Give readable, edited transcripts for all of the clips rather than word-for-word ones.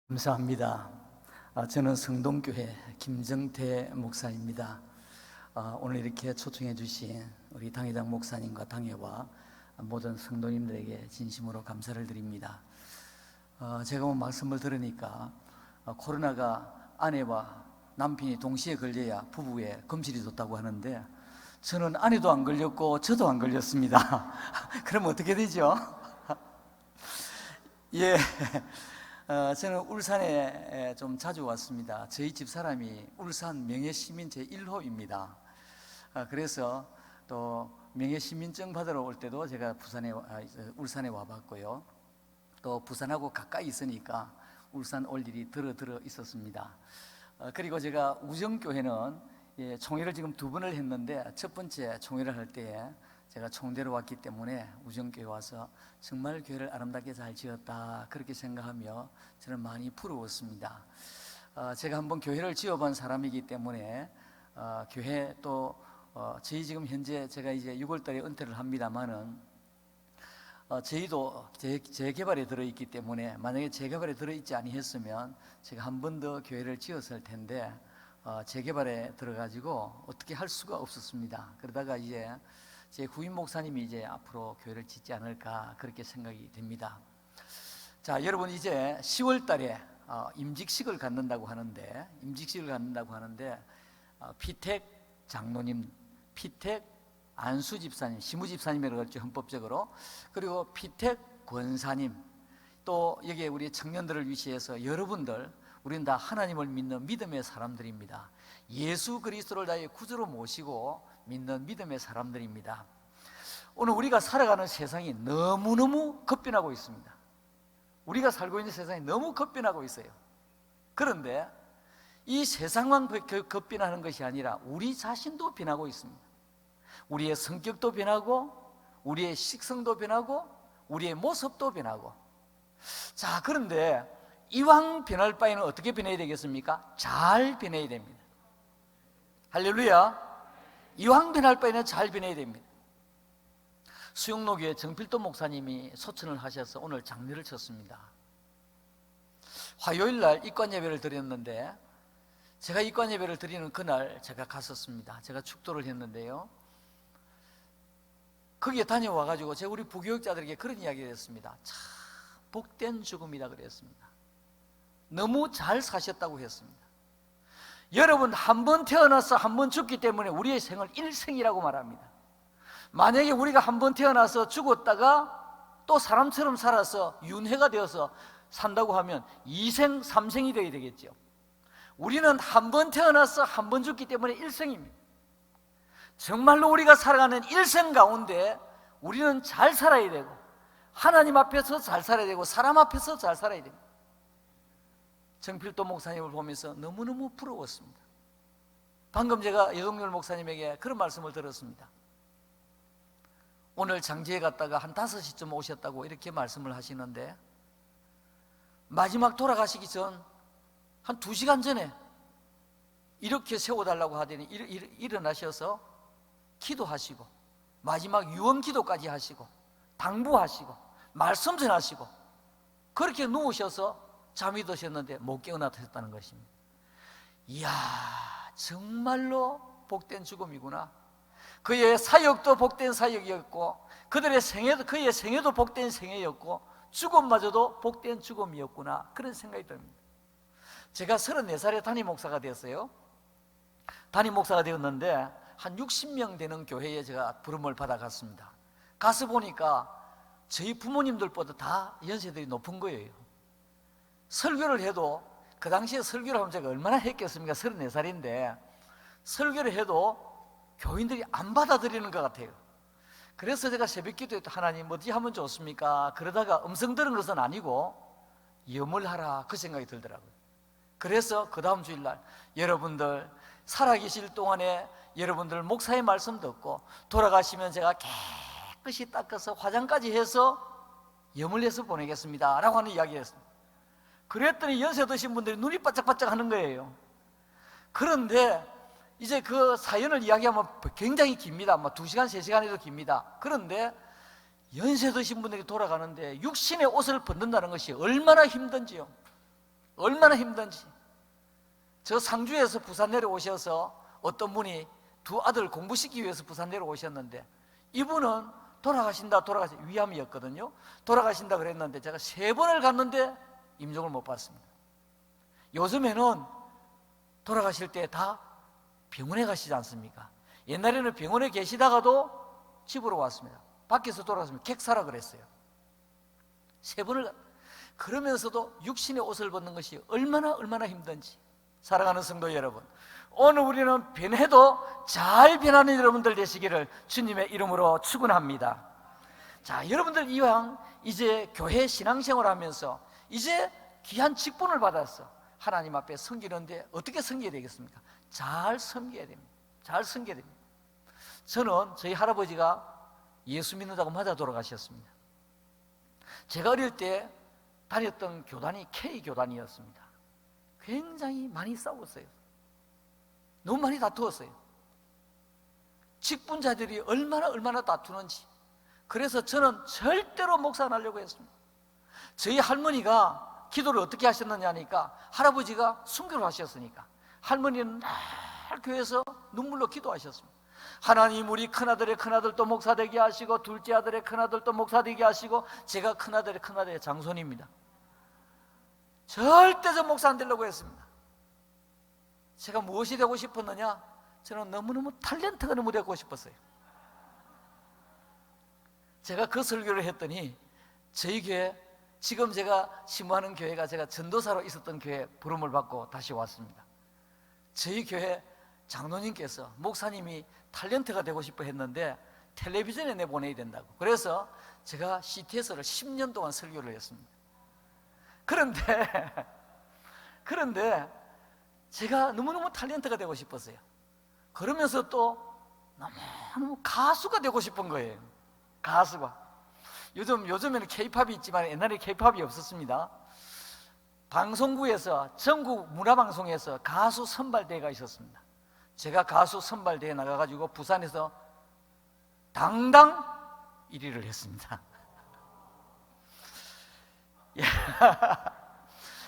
감사합니다. 저는 성동교회 김정태 목사입니다. 오늘 이렇게 초청해 주신 우리 당회장 목사님과 당회와 모든 성도님들에게 진심으로 감사를 드립니다. 제가 오늘 말씀을 들으니까 코로나가 아내와 남편이 동시에 걸려야 부부에 금실이 좋다고 하는데, 저는 아내도 안 걸렸고 저도 안 걸렸습니다. 그럼 어떻게 되죠? 예. 저는 울산에 좀 자주 왔습니다. 저희 집 사람이 울산 명예시민 제1호입니다. 그래서 또 명예시민증 받으러 올 때도 제가 울산에 와봤고요. 또 부산하고 가까이 있으니까 울산 올 일이 들어 있었습니다. 그리고 제가 우정교회는 총회를 지금 2번을 했는데, 첫 번째 총회를 할 때에 제가 총대로 왔기 때문에 우정교회 와서 정말 교회를 아름답게 잘 지었다, 그렇게 생각하며 저는 많이 부러웠습니다. 제가 한번 교회를 지어본 사람이기 때문에 교회 또 저희 지금 현재 제가 이제 6월달에 은퇴를 합니다만은 저희도 재개발에 들어있기 때문에, 만약에 재개발에 들어있지 아니했으면 제가 한 번 더 교회를 지었을 텐데 재개발에 들어가지고 어떻게 할 수가 없었습니다. 그러다가 이제 제 후임 목사님이 이제 앞으로 교회를 짓지 않을까, 그렇게 생각이 됩니다. 자, 여러분, 이제 10월 달에 임직식을 갖는다고 하는데, 피택 장로님, 피택 안수 집사님, 시무 집사님이라고 그랬죠, 헌법적으로. 그리고 피택 권사님, 또 여기에 우리 청년들을 위시해서 여러분들, 우리는 다 하나님을 믿는 믿음의 사람들입니다. 예수 그리스도를 나의 구주로 모시고 믿는 믿음의 사람들입니다. 오늘 우리가 살아가는 세상이 너무너무 급변하고 있습니다. 우리가 살고 있는 세상이 너무 급변하고 있어요. 그런데 이 세상만 급변하는 것이 아니라 우리 자신도 변하고 있습니다. 우리의 성격도 변하고, 우리의 식성도 변하고, 우리의 모습도 변하고. 자, 그런데 이왕 변할 바에는 어떻게 변해야 되겠습니까? 잘 변해야 됩니다. 할렐루야. 이왕 변할 바에는 잘 변해야 됩니다. 수영로교회 정필도 목사님이 소천을 하셔서 오늘 장례를 쳤습니다. 화요일날 입관 예배를 드렸는데, 제가 입관 예배를 드리는 그날 제가 갔었습니다. 제가 축도를 했는데요, 거기에 다녀와가지고 제가 우리 부교육자들에게 그런 이야기를 했습니다. 참 복된 죽음이다 그랬습니다. 너무 잘 사셨다고 했습니다. 여러분, 한 번 태어나서 한 번 죽기 때문에 우리의 생을 일생이라고 말합니다. 만약에 우리가 한 번 태어나서 죽었다가 또 사람처럼 살아서 윤회가 되어서 산다고 하면 2생, 3생이 되어야 되겠죠. 우리는 한 번 태어나서 한 번 죽기 때문에 일생입니다. 정말로 우리가 살아가는 일생 가운데 우리는 잘 살아야 되고, 하나님 앞에서 잘 살아야 되고, 사람 앞에서 잘 살아야 됩니다. 정필도 목사님을 보면서 너무너무 부러웠습니다. 방금 제가 여동열 목사님에게 그런 말씀을 들었습니다. 오늘 장지에 갔다가 한 5시쯤 오셨다고 이렇게 말씀을 하시는데, 마지막 돌아가시기 전 한 2시간 전에 이렇게 세워달라고 하더니 일어나셔서 기도하시고, 마지막 유언 기도까지 하시고, 당부하시고, 말씀 전하시고, 그렇게 누우셔서 잠이 드셨는데 못 깨어나셨다는 것입니다. 이야, 정말로 복된 죽음이구나. 그의 사역도 복된 사역이었고, 그의 생애도 복된 생애였고, 죽음마저도 복된 죽음이었구나, 그런 생각이 듭니다. 제가 34살에 담임 목사가 되었어요. 담임 목사가 되었는데 한 60명 되는 교회에 제가 부름을 받아갔습니다. 가서 보니까 저희 부모님들보다 다 연세들이 높은 거예요. 설교를 해도, 그 당시에 설교를 하면 제가 얼마나 했겠습니까? 34살인데 설교를 해도 교인들이 안 받아들이는 것 같아요. 그래서 제가 새벽 기도에 하나님 어디 하면 좋습니까? 그러다가 음성 들은 것은 아니고 염을 하라, 그 생각이 들더라고요. 그래서 그 다음 주일날 여러분들 살아계실 동안에 여러분들 목사의 말씀 듣고 돌아가시면 제가 깨끗이 닦아서 화장까지 해서 염을 해서 보내겠습니다 라고 하는 이야기를 했습니다. 그랬더니 연세 드신 분들이 눈이 바짝바짝 하는 거예요. 그런데 이제 그 사연을 이야기하면 굉장히 깁니다. 아마 2시간, 3시간에도 깁니다. 그런데 연세 드신 분들이 돌아가는데 육신의 옷을 벗는다는 것이 얼마나 힘든지요. 얼마나 힘든지. 저 상주에서 부산 내려오셔서 어떤 분이 두 아들 공부시키기 위해서 부산 내려오셨는데, 이분은 위암이었거든요. 돌아가신다 그랬는데 제가 3번을 갔는데 임종을 못 받습니다. 요즘에는 돌아가실 때 다 병원에 가시지 않습니까? 옛날에는 병원에 계시다가도 집으로 왔습니다. 밖에서 돌아갔으면 객사라 그랬어요. 3번을. 그러면서도 육신의 옷을 벗는 것이 얼마나 힘든지. 사랑하는 성도 여러분, 오늘 우리는 변해도 잘 변하는 여러분들 되시기를 주님의 이름으로 축원합니다. 자, 여러분들 이왕 이제 교회 신앙생활 하면서 이제 귀한 직분을 받았어. 하나님 앞에 섬기는데 어떻게 섬겨야 되겠습니까? 잘 섬겨야 됩니다. 잘 섬겨야 됩니다. 저는 저희 할아버지가 예수 믿는다고 맞아 돌아가셨습니다. 제가 어릴 때 다녔던 교단이 K교단이었습니다. 굉장히 많이 싸웠어요. 너무 많이 다투었어요. 직분자들이 얼마나 다투는지. 그래서 저는 절대로 목사 안 하려고 했습니다. 저희 할머니가 기도를 어떻게 하셨느냐 하니까, 할아버지가 순교를 하셨으니까 할머니는 날 교회에서 눈물로 기도하셨습니다. 하나님, 우리 큰아들의 큰아들도 목사 되게 하시고, 둘째 아들의 큰아들도 목사 되게 하시고, 제가 큰아들의 장손입니다. 절대 저 목사 안 되려고 했습니다. 제가 무엇이 되고 싶었느냐? 저는 너무너무 탤런트가 너무 되고 싶었어요. 제가 그 설교를 했더니 저희 교회, 지금 제가 심호하는 교회가 제가 전도사로 있었던 교회 부름을 받고 다시 왔습니다. 저희 교회 장로님께서, 목사님이 탤런트가 되고 싶어 했는데 텔레비전에 내보내야 된다고. 그래서 제가 CTS를 10년 동안 설교를 했습니다. 그런데 제가 너무너무 탤런트가 되고 싶었어요. 그러면서 또 너무너무 가수가 되고 싶은 거예요. 가수가. 요즘에는 K-팝이 있지만 옛날에 K-팝이 없었습니다. 방송국에서, 전국 문화방송에서 가수 선발대회가 있었습니다. 제가 가수 선발대회에 나가가지고 부산에서 당당 1위를 했습니다.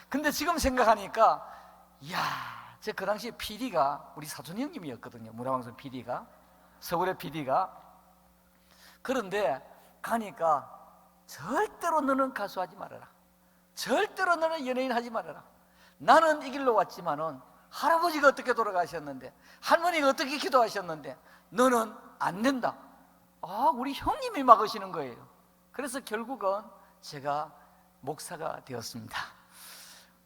근데 지금 생각하니까, 이야, 제 그 당시에 PD가 우리 사촌 형님이었거든요. 문화방송 PD가, 서울의 PD가. 그런데 가니까 절대로 너는 가수하지 말아라, 절대로 너는 연예인 하지 말아라. 나는 이 길로 왔지만은 할아버지가 어떻게 돌아가셨는데, 할머니가 어떻게 기도하셨는데 너는 안 된다. 우리 형님이 막으시는 거예요. 그래서 결국은 제가 목사가 되었습니다.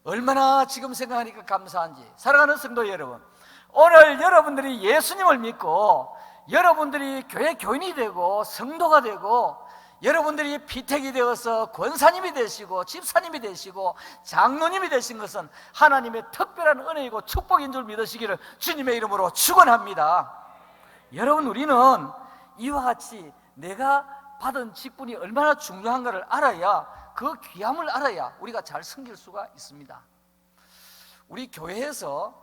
얼마나 지금 생각하니까 감사한지. 사랑하는 성도 여러분, 오늘 여러분들이 예수님을 믿고 여러분들이 교회 교인이 되고 성도가 되고 여러분들이 피택이 되어서 권사님이 되시고 집사님이 되시고 장로님이 되신 것은 하나님의 특별한 은혜이고 축복인 줄 믿으시기를 주님의 이름으로 축원합니다. 여러분, 우리는 이와 같이 내가 받은 직분이 얼마나 중요한가를 알아야, 그 귀함을 알아야 우리가 잘 섬길 수가 있습니다. 우리 교회에서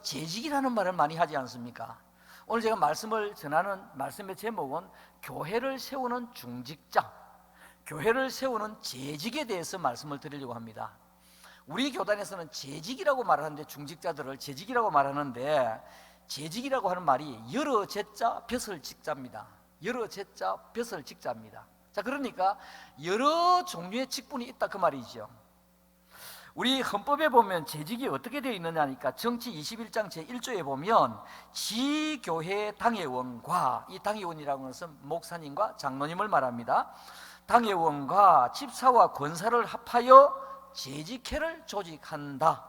재직이라는 말을 많이 하지 않습니까? 오늘 제가 말씀을 전하는 말씀의 제목은 교회를 세우는 중직자, 교회를 세우는 재직에 대해서 말씀을 드리려고 합니다. 우리 교단에서는 재직이라고 말하는데, 중직자들을 재직이라고 말하는데, 재직이라고 하는 말이 여러 제자 벼슬 직자입니다. 여러 제자 벼슬 직자입니다. 자, 그러니까 여러 종류의 직분이 있다, 그 말이죠. 우리 헌법에 보면 재직이 어떻게 되어 있느냐 하니까, 정치 21장 제1조에 보면 지교회 당회원과, 이 당회원이라는 것은 목사님과 장로님을 말합니다. 당회원과 집사와 권사를 합하여 재직회를 조직한다.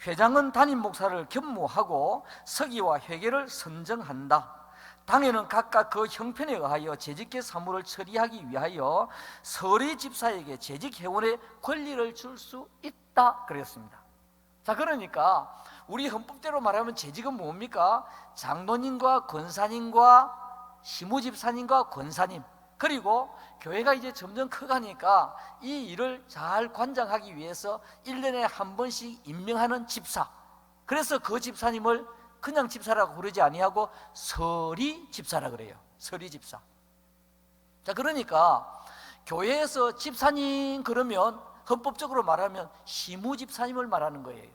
회장은 담임 목사를 겸무하고 서기와 회계를 선정한다. 당회는 각각 그 형편에 의하여 재직회 사무를 처리하기 위하여 서리 집사에게 재직회원의 권리를 줄 수 있다 그랬습니다. 자, 그러니까 우리 헌법대로 말하면 재직은 뭡니까? 장로님과 권사님과 시무집사님과 권사님, 그리고 교회가 이제 점점 커가니까 이 일을 잘 관장하기 위해서 1년에 한 번씩 임명하는 집사, 그래서 그 집사님을 그냥 집사라고 부르지 아니하고 서리 집사라 그래요. 서리 집사. 자, 그러니까 교회에서 집사님 그러면 헌법적으로 말하면 시무 집사님을 말하는 거예요.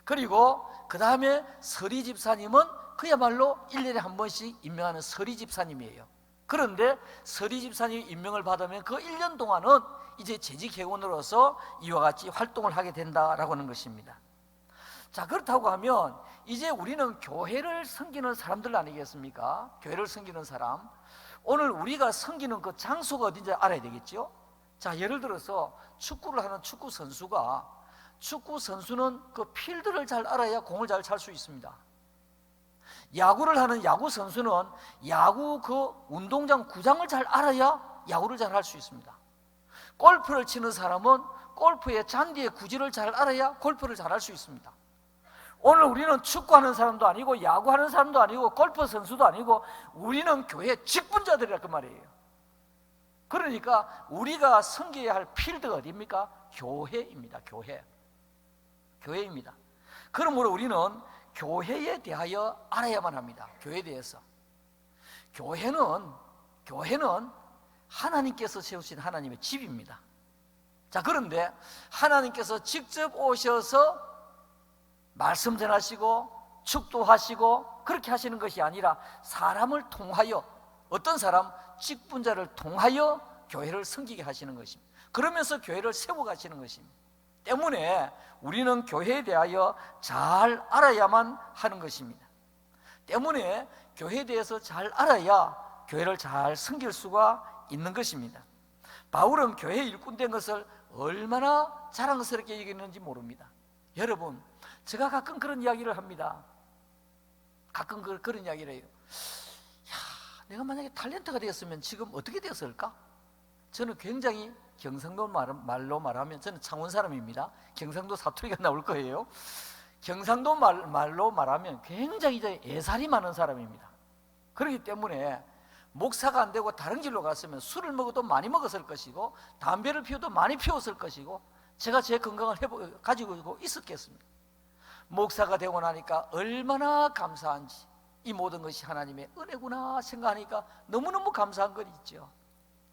그리고 그 다음에 서리 집사님은 그야말로 1년에 한 번씩 임명하는 서리 집사님이에요. 그런데 서리 집사님이 임명을 받으면 그 1년 동안은 이제 재직회원으로서 이와 같이 활동을 하게 된다라고 하는 것입니다. 자, 그렇다고 하면 이제 우리는 교회를 섬기는 사람들 아니겠습니까? 교회를 섬기는 사람. 오늘 우리가 섬기는 그 장소가 어딘지 알아야 되겠죠? 자, 예를 들어서 축구를 하는 축구 선수가, 축구 선수는 그 필드를 잘 알아야 공을 잘 찰 수 있습니다. 야구를 하는 야구 선수는 야구 그 운동장 구장을 잘 알아야 야구를 잘 할 수 있습니다. 골프를 치는 사람은 골프의 잔디의 구질을 잘 알아야 골프를 잘 할 수 있습니다. 오늘 우리는 축구하는 사람도 아니고 야구하는 사람도 아니고 골프 선수도 아니고 우리는 교회 직분자들이라 그 말이에요. 그러니까 우리가 섬겨야 할 필드가 어디입니까? 교회입니다. 교회입니다. 그러므로 우리는 교회에 대하여 알아야만 합니다. 교회에 대해서. 교회는 하나님께서 세우신 하나님의 집입니다. 자, 그런데 하나님께서 직접 오셔서 말씀 전하시고 축도하시고 그렇게 하시는 것이 아니라 사람을 통하여, 어떤 사람? 직분자를 통하여 교회를 섬기게 하시는 것입니다. 그러면서 교회를 세워가시는 것입니다. 때문에 우리는 교회에 대하여 잘 알아야만 하는 것입니다. 때문에 교회에 대해서 잘 알아야 교회를 잘 섬길 수가 있는 것입니다. 바울은 교회 일꾼된 것을 얼마나 자랑스럽게 여기는지 모릅니다. 여러분, 제가 가끔 그런 이야기를 합니다. 가끔 그런 이야기를 해요. 내가 만약에 탤런트가 되었으면 지금 어떻게 되었을까? 저는 굉장히 경상도 말로 말하면, 저는 창원 사람입니다. 경상도 사투리가 나올 거예요. 경상도 말로 말하면 굉장히 애살이 많은 사람입니다. 그렇기 때문에 목사가 안 되고 다른 길로 갔으면 술을 먹어도 많이 먹었을 것이고 담배를 피워도 많이 피웠을 것이고 제가 제 건강을 가지고 있었겠습니다. 목사가 되고 나니까 얼마나 감사한지, 이 모든 것이 하나님의 은혜구나 생각하니까 너무너무 감사한 건 있죠.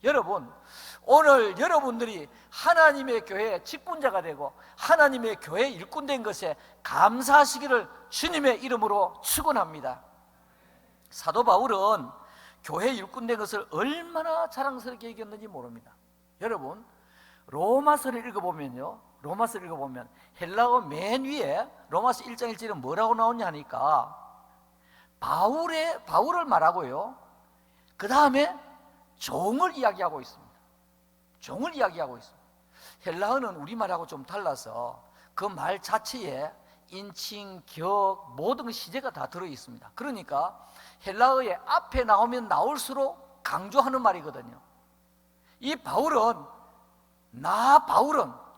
여러분, 오늘 여러분들이 하나님의 교회의 직분자가 되고 하나님의 교회 일꾼 된 것에 감사하시기를 주님의 이름으로 축원합니다. 사도 바울은 교회 일꾼 된 것을 얼마나 자랑스럽게 여겼는지 모릅니다. 여러분, 로마서를 읽어보면 헬라어 맨 위에 로마서 1장 1절에 뭐라고 나오냐 하니까 바울을 말하고요, 그 다음에 종을 이야기하고 있습니다. 종을 이야기하고 있습니다. 헬라어는 우리말하고 좀 달라서 그 말 자체에 인칭, 격, 모든 시제가 다 들어있습니다. 그러니까 헬라어의 앞에 나오면 나올수록 강조하는 말이거든요. 이 바울은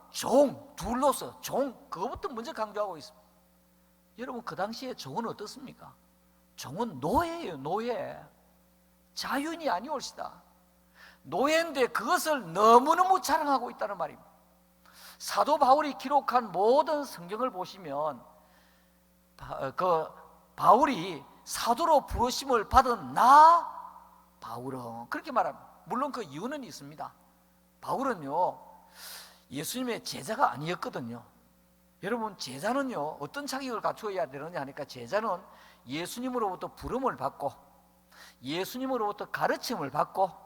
종, 둘로서 종, 그것부터 먼저 강조하고 있습니다. 여러분, 그 당시에 종은 어떻습니까? 종은 노예예요. 노예. 자유인이 아니올시다. 노예인데 그것을 너무너무 자랑하고 있다는 말입니다. 사도 바울이 기록한 모든 성경을 보시면 바울이 사도로 부르심을 받은 바울은 그렇게 말합니다. 물론 그 이유는 있습니다. 바울은요, 예수님의 제자가 아니었거든요. 여러분, 제자는요 어떤 자격을 갖추어야 되느냐 하니까, 제자는 예수님으로부터 부름을 받고 예수님으로부터 가르침을 받고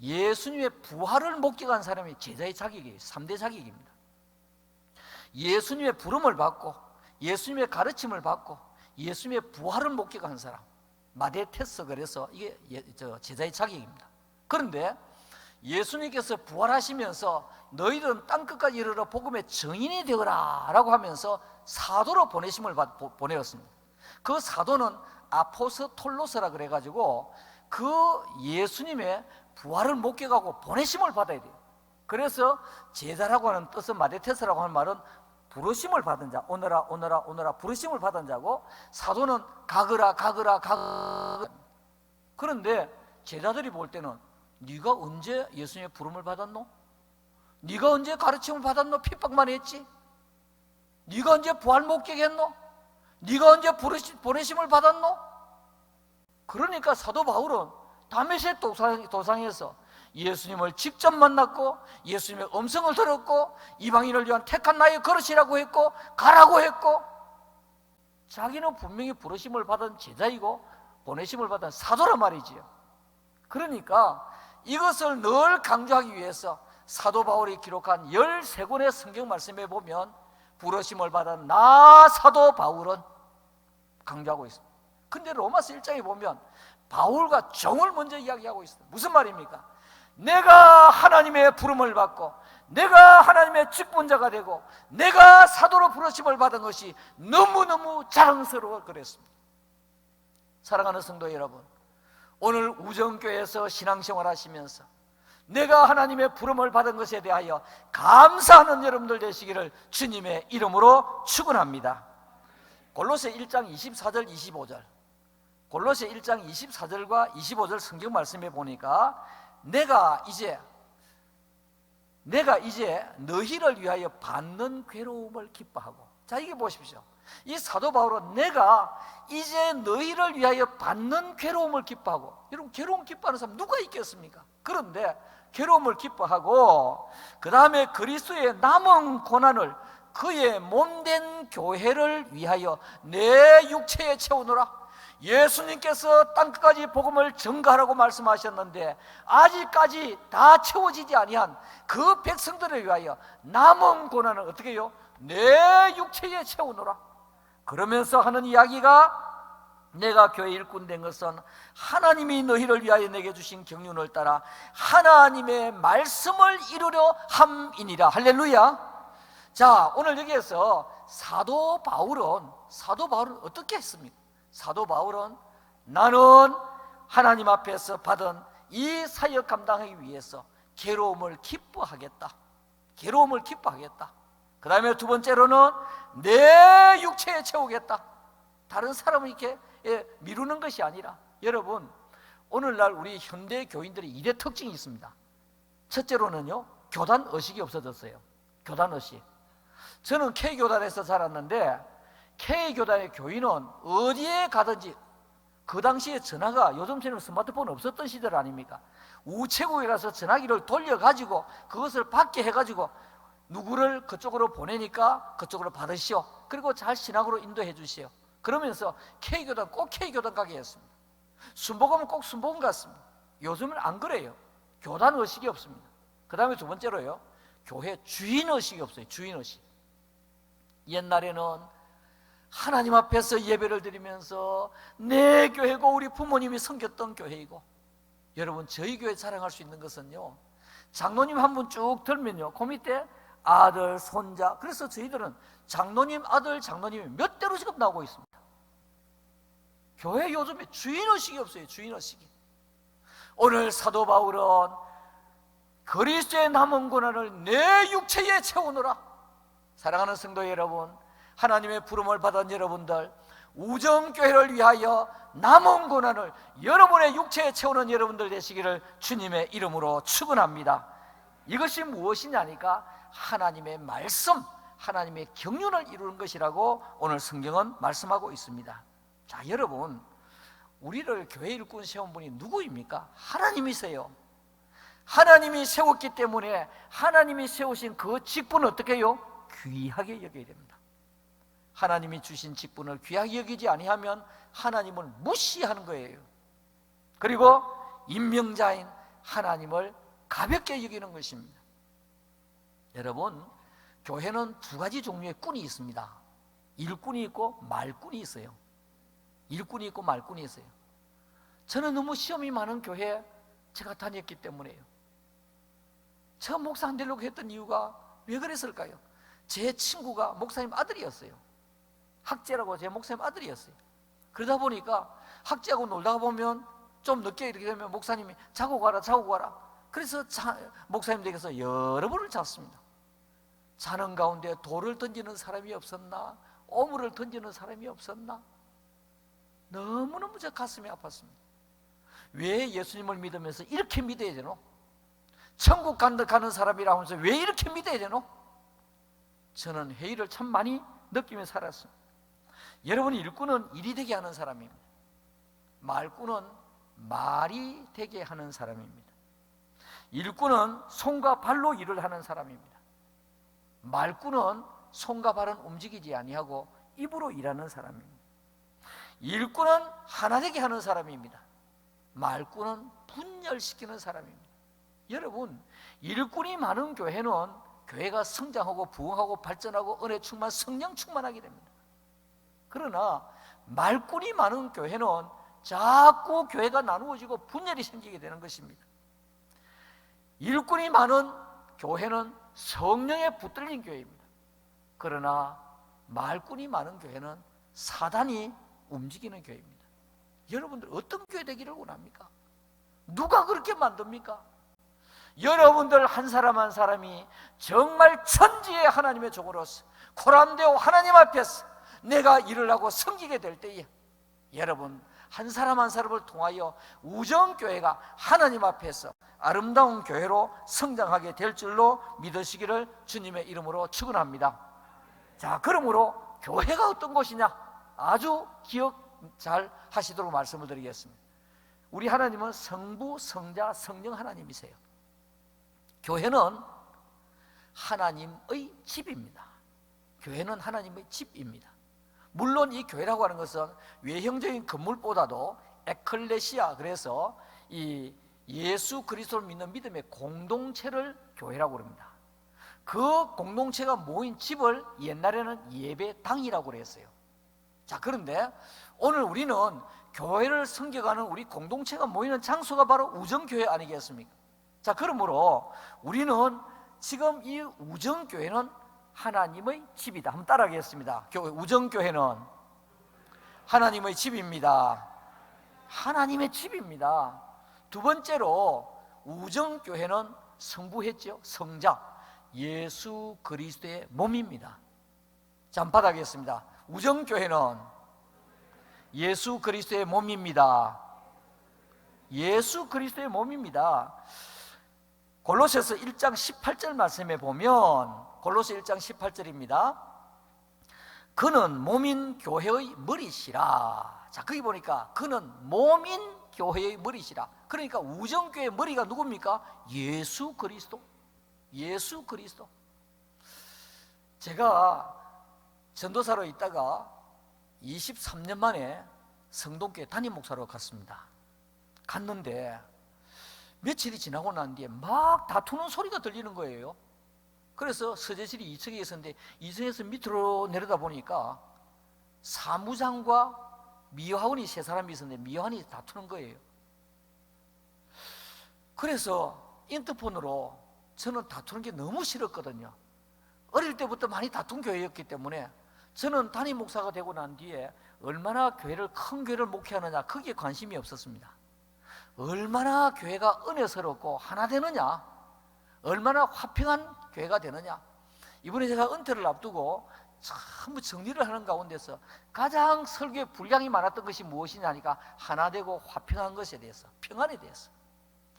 예수님의 부활을 목격한 사람이 제자의 자격이에요. 3대 자격입니다. 예수님의 부름을 받고 예수님의 가르침을 받고 예수님의 부활을 목격한 사람, 마데테스, 그래서 이게 제자의 자격입니다. 그런데 예수님께서 부활하시면서 너희들은 땅끝까지 이르러 복음의 증인이 되어라 라고 하면서 사도로 보내었습니다. 그 사도는 아포스톨로스라 그래가지고 그 예수님의 부활을 목격하고 보내심을 받아야 돼요. 그래서 제자라고 하는 뜻은, 마데테스라고 하는 말은 부르심을 받은 자, 오너라 부르심을 받은 자고, 사도는 가거라. 그런데 제자들이 볼 때는 네가 언제 예수님의 부름을 받았노? 네가 언제 가르침을 받았노? 핍박만 했지? 네가 언제 부활 목격했노? 네가 언제 보내심을 받았노? 그러니까 사도 바울은 다메섹 도상에서 예수님을 직접 만났고 예수님의 음성을 들었고 이방인을 위한 택한 나의 그릇이라고 했고 가라고 했고, 자기는 분명히 부르심을 받은 제자이고 보내심을 받은 사도란 말이지요. 그러니까 이것을 늘 강조하기 위해서 사도 바울이 기록한 13권의 성경 말씀에 보면 부르심을 받은 나 사도 바울은 강조하고 있습니다. 근데 로마서 1장에 보면 바울과 종을 먼저 이야기하고 있습니다. 무슨 말입니까? 내가 하나님의 부름을 받고 내가 하나님의 직분자가 되고 내가 사도로 부르심을 받은 것이 너무너무 자랑스러워 그랬습니다. 사랑하는 성도 여러분, 오늘 우정교회에서 신앙생활 하시면서 내가 하나님의 부름을 받은 것에 대하여 감사하는 여러분들 되시기를 주님의 이름으로 축원합니다. 골로새 1장 24절 25절, 골로새 1장 24절과 25절 성경 말씀에 보니까 내가 이제 너희를 위하여 받는 괴로움을 기뻐하고, 자, 이게 보십시오. 이 사도 바울은 내가 이제 너희를 위하여 받는 괴로움을 기뻐하고, 여러분 괴로움 기뻐하는 사람 누가 있겠습니까? 그런데 괴로움을 기뻐하고 그 다음에 그리스도의 남은 고난을 그의 몸된 교회를 위하여 내 육체에 채우노라. 예수님께서 땅끝까지 복음을 전가하라고 말씀하셨는데 아직까지 다 채워지지 아니한 그 백성들을 위하여 남은 고난을 어떻게 해요? 내 육체에 채우노라. 그러면서 하는 이야기가, 내가 교회 일꾼 된 것은 하나님이 너희를 위하여 내게 주신 경륜을 따라 하나님의 말씀을 이루려 함이니라. 할렐루야. 자, 오늘 여기에서 사도 바울은 어떻게 했습니까? 사도 바울은 나는 하나님 앞에서 받은 이 사역 감당하기 위해서 괴로움을 기뻐하겠다. 괴로움을 기뻐하겠다. 그 다음에 두 번째로는 내 육체에 채우겠다. 다른 사람을 이렇게 미루는 것이 아니라, 여러분 오늘날 우리 현대 교인들이 이래 특징이 있습니다. 첫째로는요, 교단 의식이 없어졌어요. 교단 의식. 저는 K교단에서 자랐는데 K교단의 교인은 어디에 가든지, 그 당시에 전화가 요즘처럼 스마트폰 없었던 시절 아닙니까? 우체국에 가서 전화기를 돌려가지고 그것을 받게 해가지고 누구를 그쪽으로 보내니까 그쪽으로 받으시오. 그리고 잘 신학으로 인도해 주시오. 그러면서 K교단 꼭 K교단 가게 했습니다. 순복음은 꼭 순복음 갔습니다. 요즘은 안 그래요. 교단 의식이 없습니다. 그 다음에 두 번째로요, 교회 주인 의식이 없어요. 주인 의식. 옛날에는 하나님 앞에서 예배를 드리면서 내 교회고 우리 부모님이 섬겼던 교회이고, 여러분 저희 교회 자랑할 수 있는 것은요, 장로님 한 분 쭉 들면요, 그 밑에 아들, 손자, 그래서 저희들은 장로님 아들, 장로님이 몇 대로 지금 나오고 있습니다. 교회 요즘에 주인의식이 없어요. 주인의식이. 오늘 사도 바울은 그리스도의 남은 고난을 내 육체에 채우노라. 사랑하는 성도 여러분, 하나님의 부름을 받은 여러분들, 우정교회를 위하여 남은 고난을 여러분의 육체에 채우는 여러분들 되시기를 주님의 이름으로 축원합니다. 이것이 무엇이냐니까 하나님의 말씀, 하나님의 경륜을 이루는 것이라고 오늘 성경은 말씀하고 있습니다. 자, 여러분, 우리를 교회 일꾼 세운 분이 누구입니까? 하나님이세요. 하나님이 세웠기 때문에 하나님이 세우신 그 직분을 어떻게 해요? 귀하게 여겨야 됩니다. 하나님이 주신 직분을 귀하게 여기지 아니하면 하나님을 무시하는 거예요. 그리고 임명자인 하나님을 가볍게 여기는 것입니다. 여러분, 교회는 두 가지 종류의 꾼이 있습니다. 일꾼이 있고 말꾼이 있어요. 일꾼이 있고 말꾼이 있어요. 저는 너무 시험이 많은 교회에 제가 다녔기 때문에요. 제가 목사 안 되려고 했던 이유가 왜 그랬을까요? 제 친구가 목사님 아들이었어요. 학재라고 제 목사님 아들이었어요. 그러다 보니까 학재하고 놀다가 보면 좀 늦게 이렇게 되면 목사님이 자고 가라 자고 가라. 그래서 목사님 댁에서 여러 번을 잤습니다. 자는 가운데 돌을 던지는 사람이 없었나, 오물을 던지는 사람이 없었나, 너무너무 제 가슴이 아팠습니다. 왜 예수님을 믿으면서 이렇게 믿어야 되노? 천국 가는 사람이라 하면서 왜 이렇게 믿어야 되노? 저는 회의를 참 많이 느끼며 살았습니다. 여러분, 일꾼은 일이 되게 하는 일꾼은 손과 발로 일을 하는 사람입니다. 말꾼은 손과 발은 움직이지 아니하고 입으로 일하는 사람입니다. 일꾼은 하나 되게 하는 사람입니다. 말꾼은 분열시키는 사람입니다. 여러분, 일꾼이 많은 교회는 교회가 성장하고 부흥하고 발전하고 은혜 충만, 성령 충만하게 됩니다. 그러나 말꾼이 많은 교회는 자꾸 교회가 나누어지고 분열이 생기게 되는 것입니다. 일꾼이 많은 교회는 성령에 붙들린 교회입니다. 그러나 말꾼이 많은 교회는 사단이 움직이는 교회입니다. 여러분들 어떤 교회 되기를 원합니까? 누가 그렇게 만듭니까? 여러분들 한 사람 한 사람이 정말 천지의 하나님의 종으로서 코람데오 하나님 앞에서 내가 일을 하고 섬기게 될 때에 여러분 한 사람 한 사람을 통하여 우정교회가 하나님 앞에서 아름다운 교회로 성장하게 될 줄로 믿으시기를 주님의 이름으로 축원합니다. 자, 그러므로 교회가 어떤 곳이냐 아주 기억 잘 하시도록 말씀을 드리겠습니다. 우리 하나님은 성부, 성자, 성령 하나님이세요. 교회는 하나님의 집입니다. 교회는 하나님의 집입니다. 물론 이 교회라고 하는 것은 외형적인 건물보다도 에클레시아, 그래서 이 예수 그리스도를 믿는 믿음의 공동체를 교회라고 합니다. 그 공동체가 모인 집을 옛날에는 예배당이라고 그랬어요. 자, 그런데 오늘 우리는 교회를 섬겨가는 우리 공동체가 모이는 장소가 바로 우정교회 아니겠습니까? 자, 그러므로 우리는 지금 이 우정교회는 하나님의 집이다. 한번 따라하겠습니다. 우정교회는 하나님의 집입니다. 하나님의 집입니다. 두 번째로 우정교회는 성부했죠. 성자 예수 그리스도의 몸입니다. 자, 한번 받아가겠습니다. 우정교회는 예수 그리스도의 몸입니다. 예수 그리스도의 몸입니다. 골로새서 1장 18절 말씀에 보면 골로새 1장 18절입니다. 그는 몸인 교회의 머리시라. 자, 거기 보니까 그는 몸인 교회의 머리시라. 그러니까 우정교회의 머리가 누굽니까? 예수 그리스도. 예수 그리스도. 제가 전도사로 있다가 23년 만에 성동교회 담임 목사로 갔습니다. 갔는데 며칠이 지나고 난 뒤에 막 다투는 소리가 들리는 거예요. 그래서 서재실이 2층에 있었는데 2층에서 밑으로 내려다 보니까 사무장과 미화원이 세 사람이 있었는데 미화원이 다투는 거예요. 그래서 인터폰으로 저는 다투는 게 너무 싫었거든요. 어릴 때부터 많이 다툰 교회였기 때문에 저는 담임 목사가 되고 난 뒤에 얼마나 교회를 큰 교회를 목회하느냐 거기에 관심이 없었습니다. 얼마나 교회가 은혜스럽고 하나 되느냐, 얼마나 화평한 교회가 되느냐. 이번에 제가 은퇴를 앞두고 전부 정리를 하는 가운데서 가장 설교에 분량이 많았던 것이 무엇이냐니까 하나 되고 화평한 것에 대해서, 평안에 대해서.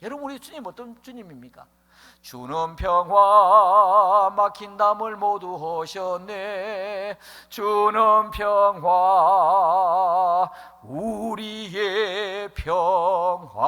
여러분, 우리 주님 어떤 주님입니까? 주는 평화 막힌 담을 모두 하셨네. 주는 평화 우리의 평화.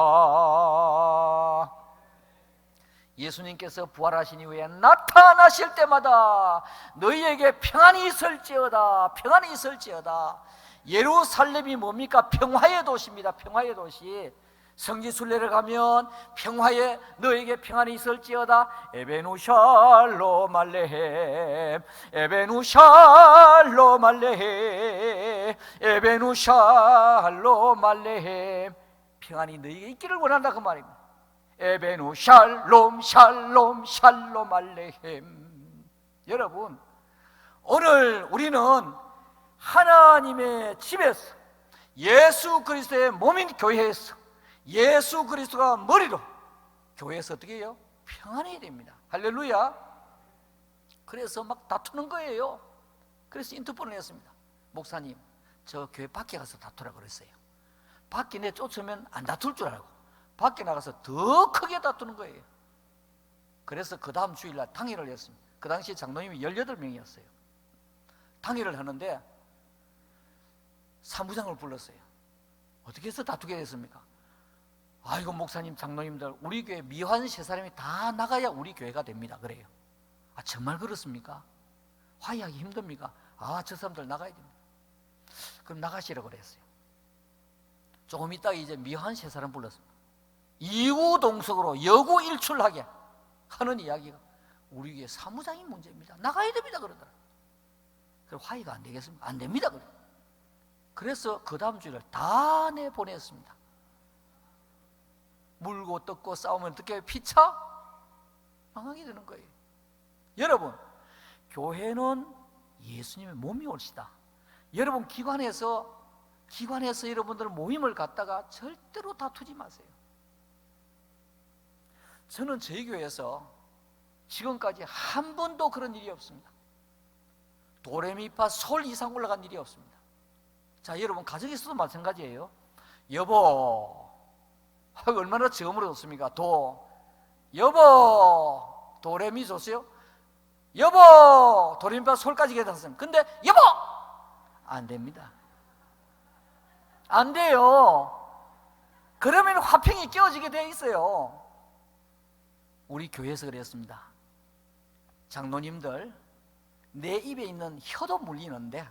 예수님께서 부활하신 이후에 나타나실 때마다 너희에게 평안이 있을지어다, 평안이 있을지어다. 예루살렘이 뭡니까? 평화의 도시입니다. 평화의 도시. 성지순례를 가면 평화에 너에게 평안이 있을지어다. 에베누 샬롬 알레헴, 에베누 샬롬 알레헴, 에베누 샬롬 알레헴. 평안이 너에게 있기를 원한다, 그 말입니다. 에베누 샬롬 샬롬 샬롬 알레헴. 여러분, 오늘 우리는 하나님의 집에서, 예수 그리스도의 몸인 교회에서, 예수 그리스도가 머리로 교회에서 어떻게 해요? 평안해야 됩니다. 할렐루야. 그래서 막 다투는 거예요. 그래서 인터폰을 했습니다. 목사님, 저 교회 밖에 가서 다투라 그랬어요. 밖에 내 쫓으면 안 다툴 줄 알고 밖에 나가서 더 크게 다투는 거예요. 그래서 그 다음 주일날 당회를 했습니다. 그 당시 장로님이 18명이었어요. 당회를 하는데 사무장을 불렀어요. 어떻게 해서 다투게 됐습니까? 아이고 목사님 장로님들 우리 교회 미화한 세 사람이 다 나가야 우리 교회가 됩니다. 그래요. 아 정말 그렇습니까? 화해하기 힘듭니까? 아 저 사람들 나가야 됩니다. 그럼 나가시라고 그랬어요. 조금 있다가 이제 미화한 세 사람 불렀습니다. 이구동성으로 여구일출하게 하는 이야기가 우리 교회 사무장인 문제입니다. 나가야 됩니다. 그러더라. 그럼 화해가 안 되겠습니까? 안 됩니다. 그래서 그 다음 주일을 다 내보냈습니다. 물고 뜯고 싸우면 어떻게 피차? 망하게 되는 거예요. 여러분, 교회는 예수님의 몸이 옳시다. 여러분 기관에서 여러분들 모임을 갖다가 절대로 다투지 마세요. 저는 저희 교회에서 지금까지 한 번도 그런 일이 없습니다. 도레미파 솔 이상 올라간 일이 없습니다. 자, 여러분 가정에서도 마찬가지예요. 여보, 얼마나 저음으로 좋습니까? 여보, 도레미 좋으세요? 여보, 도레미파 솔까지 괜찮습니다. 근데 여보! 안 됩니다. 안 돼요. 그러면 화평이 깨어지게 되어 있어요. 우리 교회에서 그랬습니다. 장로님들, 내 입에 있는 혀도 물리는데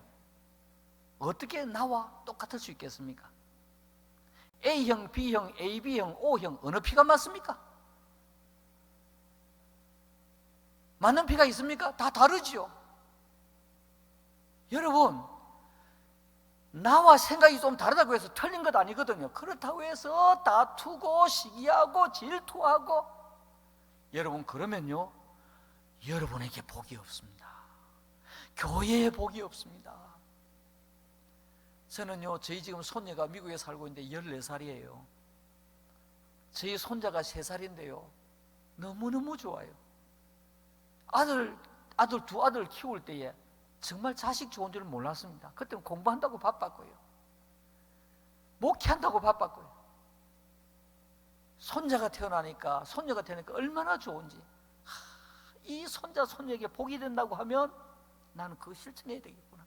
어떻게 나와 똑같을 수 있겠습니까? A형, B형, AB형, O형 어느 피가 맞습니까? 맞는 피가 있습니까? 다 다르지요. 여러분, 나와 생각이 좀 다르다고 해서 틀린 것 아니거든요. 그렇다고 해서 다투고 시기하고 질투하고, 여러분 그러면요 여러분에게 복이 없습니다. 교회에 복이 없습니다. 저는요 저희 지금 손녀가 미국에 살고 있는데 14살이에요 저희 손자가 3살인데요 너무너무 좋아요. 두 아들 키울 때에 정말 자식 좋은 줄 몰랐습니다. 그때는 공부한다고 바빴고요, 목회한다고 바빴고요. 손녀가 태어나니까 얼마나 좋은지, 이 손자 손녀에게 복이 된다고 하면 나는 그거 실천해야 되겠구나.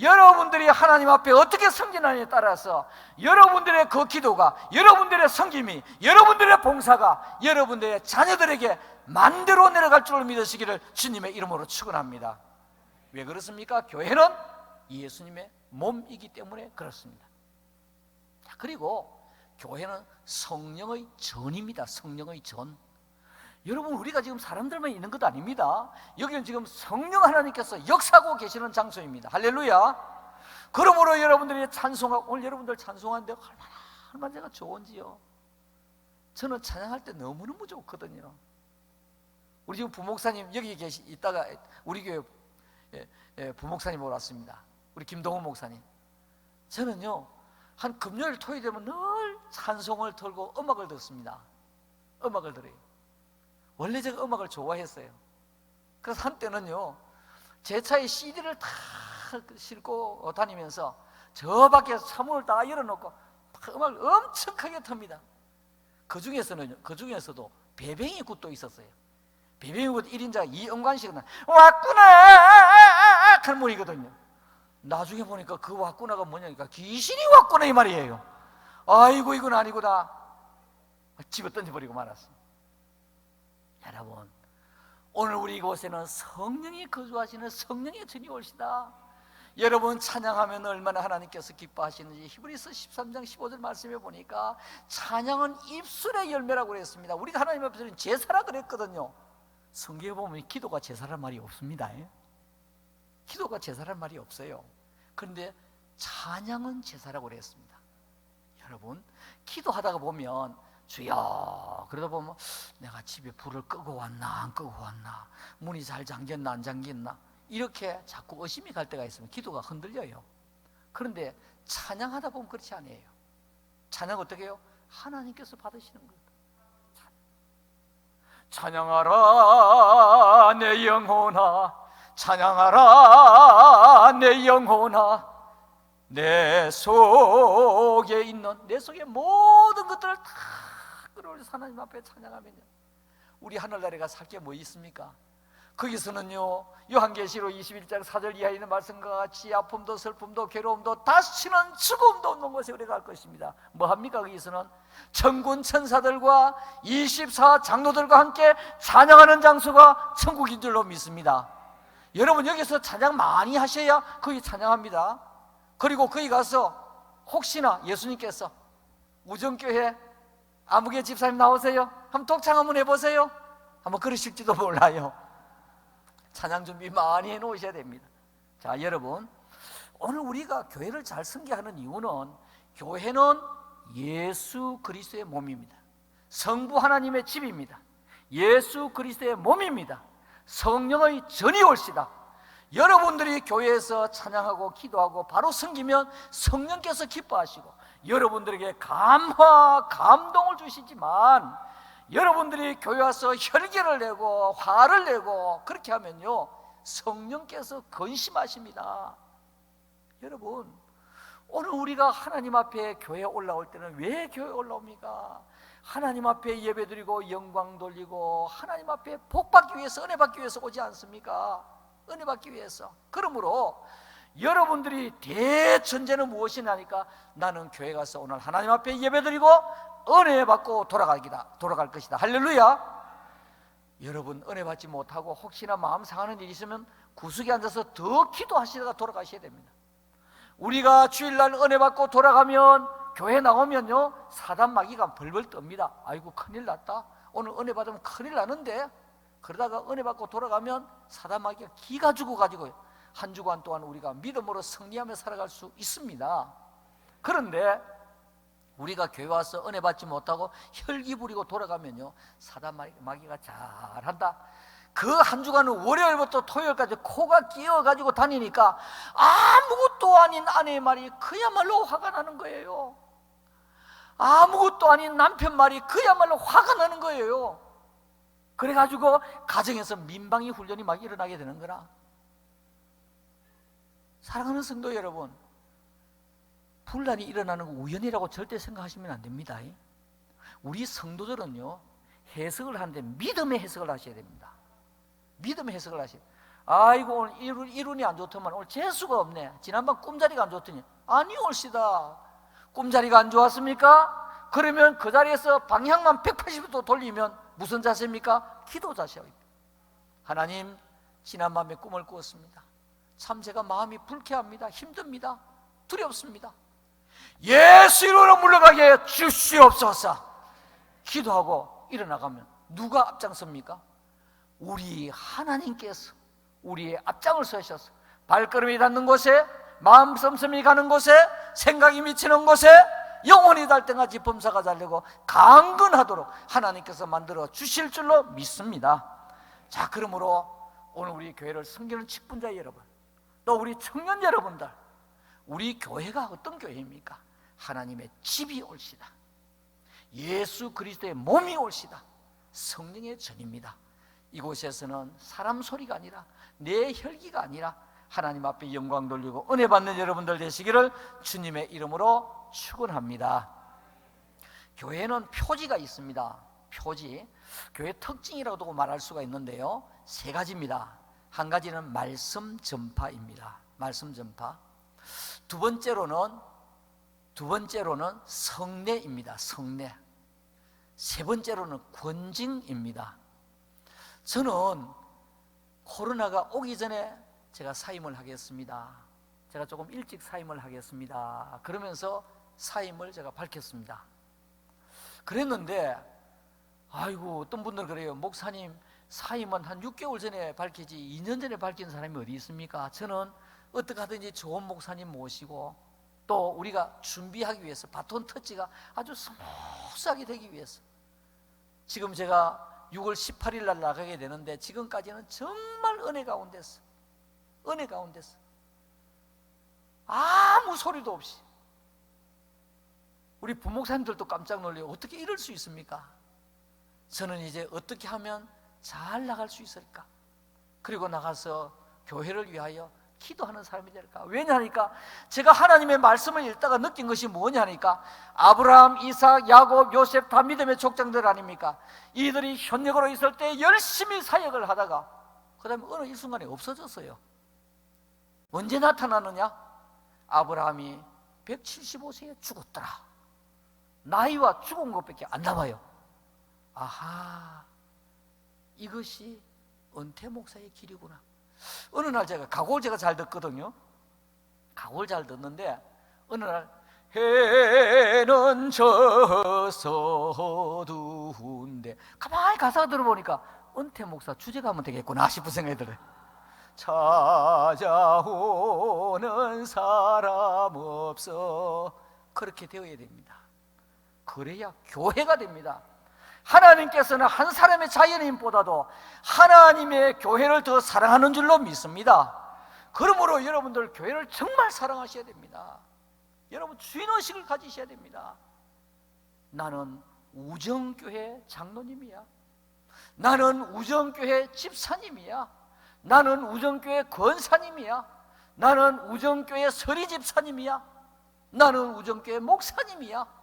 여러분들이 하나님 앞에 어떻게 섬기느냐에 따라서 여러분들의 그 기도가, 여러분들의 섬김이, 여러분들의 봉사가 여러분들의 자녀들에게 만대로 내려갈 줄을 믿으시기를 주님의 이름으로 축원합니다. 왜 그렇습니까? 교회는 예수님의 몸이기 때문에 그렇습니다. 자, 그리고 교회는 성령의 전입니다. 성령의 전. 여러분 우리가 지금 사람들만 있는 것도 아닙니다. 여기는 지금 성령 하나님께서 역사하고 계시는 장소입니다. 할렐루야. 그러므로 여러분들이 찬송하고, 오늘 여러분들 찬송하는데 얼마나 제가 좋은지요. 저는 찬양할 때 너무너무 좋거든요. 우리 지금 부목사님 여기 있다가 우리 교회 부목사님 오러 왔습니다. 우리 김동훈 목사님. 저는요 한 금요일 토요일 되면 늘 찬송을 틀고 음악을 듣습니다. 음악을 들어요. 원래 제가 음악을 좋아했어요. 그래서 한때는요 제 차에 CD를 다 싣고 다니면서 저 밖에서 차문을 다 열어놓고 음악을 엄청 크게 틉니다. 그 중에서도 배뱅이 굿도 있었어요. 배뱅이 굿 1인자가 이은관식은 왔구나 그런 분이거든요. 나중에 보니까 그 왔구나가 뭐냐니까 귀신이 왔구나 이 말이에요. 아이고 이건 아니구나. 집에 던져버리고 말았어. 여러분, 오늘 우리 이곳에는 성령이 거주하시는 성령의 전이 올시다. 여러분 찬양하면 얼마나 하나님께서 기뻐하시는지 히브리서 13장 15절 말씀에 보니까 찬양은 입술의 열매라고 그랬습니다. 우리가 하나님 앞에서는 제사라 그랬거든요. 성경에 보면 기도가 제사란 말이 없습니다. 기도가 제사란 말이 없어요. 그런데 찬양은 제사라고 그랬습니다. 여러분 기도하다가 보면 주여, 그러다 보면 내가 집에 불을 끄고 왔나 안 끄고 왔나, 문이 잘 잠겼나 안 잠겼나, 이렇게 자꾸 의심이 갈 때가 있으면 기도가 흔들려요. 그런데 찬양하다 보면 그렇지 않아요. 찬양 어떻게 해요? 하나님께서 받으시는 거예요. 찬양하라 내 영혼아, 찬양하라 내 영혼아, 내 속에 있는, 내 속에 모든 것들을 다 끌어올려서 하나님 앞에 찬양하면요, 우리 하늘나라에 살 게 뭐 있습니까? 거기서는요 요한계시록 21장 4절 이하에 있는 말씀과 같이 아픔도 슬픔도 괴로움도 다시는 죽음도 없는 곳에 우리가 갈 것입니다. 뭐합니까? 거기서는 천군 천사들과 24 장로들과 함께 찬양하는 장소가 천국인 줄로 믿습니다. 여러분 여기서 찬양 많이 하셔야 거기 찬양합니다. 그리고 거기 가서 혹시나 예수님께서 우정교회 아무개 집사님 나오세요? 한번 독창 한번 해보세요. 한번 그러실지도 몰라요. 찬양 준비 많이 해놓으셔야 됩니다. 자, 여러분, 오늘 우리가 교회를 잘 섬기하는 이유는 교회는 예수 그리스도의 몸입니다. 성부 하나님의 집입니다. 예수 그리스도의 몸입니다. 성령의 전이 올시다. 여러분들이 교회에서 찬양하고 기도하고 바로 섬기면 성령께서 기뻐하시고 여러분들에게 감화, 감동을 주시지만 여러분들이 교회 와서 혈기를 내고 화를 내고 그렇게 하면요 성령께서 근심하십니다. 여러분, 오늘 우리가 하나님 앞에 교회에 올라올 때는 왜 교회에 올라옵니까? 하나님 앞에 예배드리고 영광 돌리고 하나님 앞에 복 받기 위해서, 은혜 받기 위해서 오지 않습니까? 은혜 받기 위해서. 그러므로 여러분들이 대전제는 무엇이냐니까 나는 교회 가서 오늘 하나님 앞에 예배드리고 은혜 받고 돌아갈 것이다. 할렐루야. 여러분 은혜 받지 못하고 혹시나 마음 상하는 일이 있으면 구석에 앉아서 더 기도하시다가 돌아가셔야 됩니다. 우리가 주일날 은혜 받고 돌아가면 교회 나오면요 사단 마귀가 벌벌 뜹니다. 아이고 큰일 났다, 오늘 은혜 받으면 큰일 나는데. 그러다가 은혜 받고 돌아가면 사단 마귀가 기가 죽어가지고 한 주간 동안 우리가 믿음으로 승리하며 살아갈 수 있습니다. 그런데 우리가 교회 와서 은혜 받지 못하고 혈기 부리고 돌아가면요 사단 마귀가 잘한다. 그 한 주간은 월요일부터 토요일까지 코가 끼어가지고 다니니까 아무것도 아닌 아내의 말이 그야말로 화가 나는 거예요. 아무것도 아닌 남편 말이 그야말로 화가 나는 거예요. 그래가지고 가정에서 민방위 훈련이 막 일어나게 되는 거라. 사랑하는 성도 여러분, 분란이 일어나는 거 우연이라고 절대 생각하시면 안 됩니다. 우리 성도들은요 해석을 하는데 믿음의 해석을 하셔야 됩니다. 믿음의 해석을 하셔야 돼요. 아이고 오늘 이룬이 안 좋더만 오늘 재수가 없네, 지난번 꿈자리가 안 좋더니. 아니 옳시다. 꿈자리가 안 좋았습니까? 그러면 그 자리에서 방향만 180도 돌리면 무슨 자세입니까? 기도 자세입니다. 하나님, 지난밤에 꿈을 꾸었습니다. 참 제가 마음이 불쾌합니다. 힘듭니다. 두렵습니다. 예수 이름으로 물러가게 주시옵소서. 기도하고 일어나가면 누가 앞장섭니까? 우리 하나님께서 우리의 앞장을 서셔서 발걸음이 닿는 곳에, 마음 씀씀이 가는 곳에, 생각이 미치는 곳에 영혼이 달 때까지 범사가 달리고 강건하도록 하나님께서 만들어 주실 줄로 믿습니다. 자, 그러므로 오늘 우리 교회를 섬기는 직분자 여러분, 또 우리 청년 여러분들, 우리 교회가 어떤 교회입니까? 하나님의 집이 올시다. 예수 그리스도의 몸이 올시다. 성령의 전입니다. 이곳에서는 사람 소리가 아니라 내 혈기가 아니라 하나님 앞에 영광 돌리고 은혜 받는 여러분들 되시기를 주님의 이름으로 축원합니다. 교회는 표지가 있습니다. 표지, 교회 특징이라고도 말할 수가 있는데요 3가지입니다. 한 가지는 말씀 전파입니다. 말씀 전파. 두 번째로는 성례입니다. 성례. 세 번째로는 권징입니다. 저는 코로나가 오기 전에 제가 사임을 하겠습니다. 제가 조금 일찍 사임을 하겠습니다. 그러면서 사임을 제가 밝혔습니다. 그랬는데 아이고 어떤 분들 그래요. 목사님 사임은 한 6개월 전에 밝히지 2년 전에 밝힌 사람이 어디 있습니까? 저는 어떻게 하든지 좋은 목사님 모시고 또 우리가 준비하기 위해서 바톤 터치가 아주 스무스하게 되기 위해서 지금 제가 6월 18일 날 나가게 되는데 지금까지는 정말 은혜 가운데서 아무 소리도 없이 우리 부목사님들도 깜짝 놀래요. 어떻게 이럴 수 있습니까? 저는 이제 어떻게 하면 잘 나갈 수 있을까? 그리고 나가서 교회를 위하여 기도하는 사람이 될까? 왜냐하니까 제가 하나님의 말씀을 읽다가 느낀 것이 뭐냐니까 아브라함, 이삭, 야곱, 요셉 다 믿음의 족장들 아닙니까? 이들이 현역으로 있을 때 열심히 사역을 하다가 그 다음에 어느 일순간에 없어졌어요. 언제 나타나느냐? 아브라함이 175세에 죽었더라. 나이와 죽은 것밖에 안 남아요. 아하, 이것이 은퇴 목사의 길이구나. 어느 날 각오를 제가 잘 듣거든요. 각오를 잘 듣는데 어느 날 해는 져서 어두운데 가만히 가사가 들어보니까 은퇴 목사 주제가 하면 되겠구나 싶은 생각이 들어요. 찾아오는 사람 없어. 그렇게 되어야 됩니다. 그래야 교회가 됩니다. 하나님께서는 한 사람의 자연인보다도 하나님의 교회를 더 사랑하는 줄로 믿습니다. 그러므로 여러분들 교회를 정말 사랑하셔야 됩니다. 여러분 주인의식을 가지셔야 됩니다. 나는 우정교회 장로님이야. 나는 우정교회 집사님이야. 나는 우정교회 권사님이야. 나는 우정교회 서리집사님이야. 나는 우정교회 목사님이야.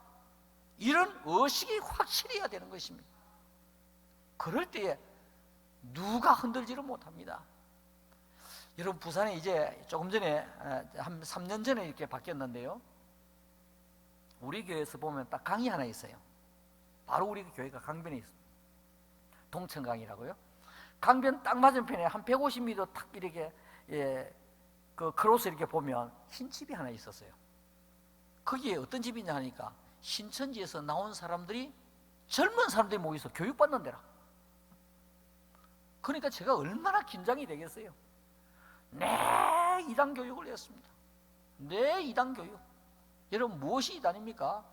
이런 의식이 확실해야 되는 것입니다. 그럴 때에 누가 흔들지를 못합니다. 여러분 부산에 이제 조금 전에 한 3년 전에 이렇게 바뀌었는데요, 우리 교회에서 보면 딱 강이 하나 있어요. 바로 우리 교회가 강변에 있습니다. 동천강이라고요. 강변 딱 맞은편에 한 150m 탁 이렇게 그 크로스 이렇게 보면 흰 집이 하나 있었어요. 거기에 어떤 집이냐 하니까 신천지에서 나온 사람들이, 젊은 사람들이 모여서 교육받는 데라. 그러니까 제가 얼마나 긴장이 되겠어요. 네, 이단 교육을 했습니다. 네, 이단 교육. 여러분 무엇이 이단입니까?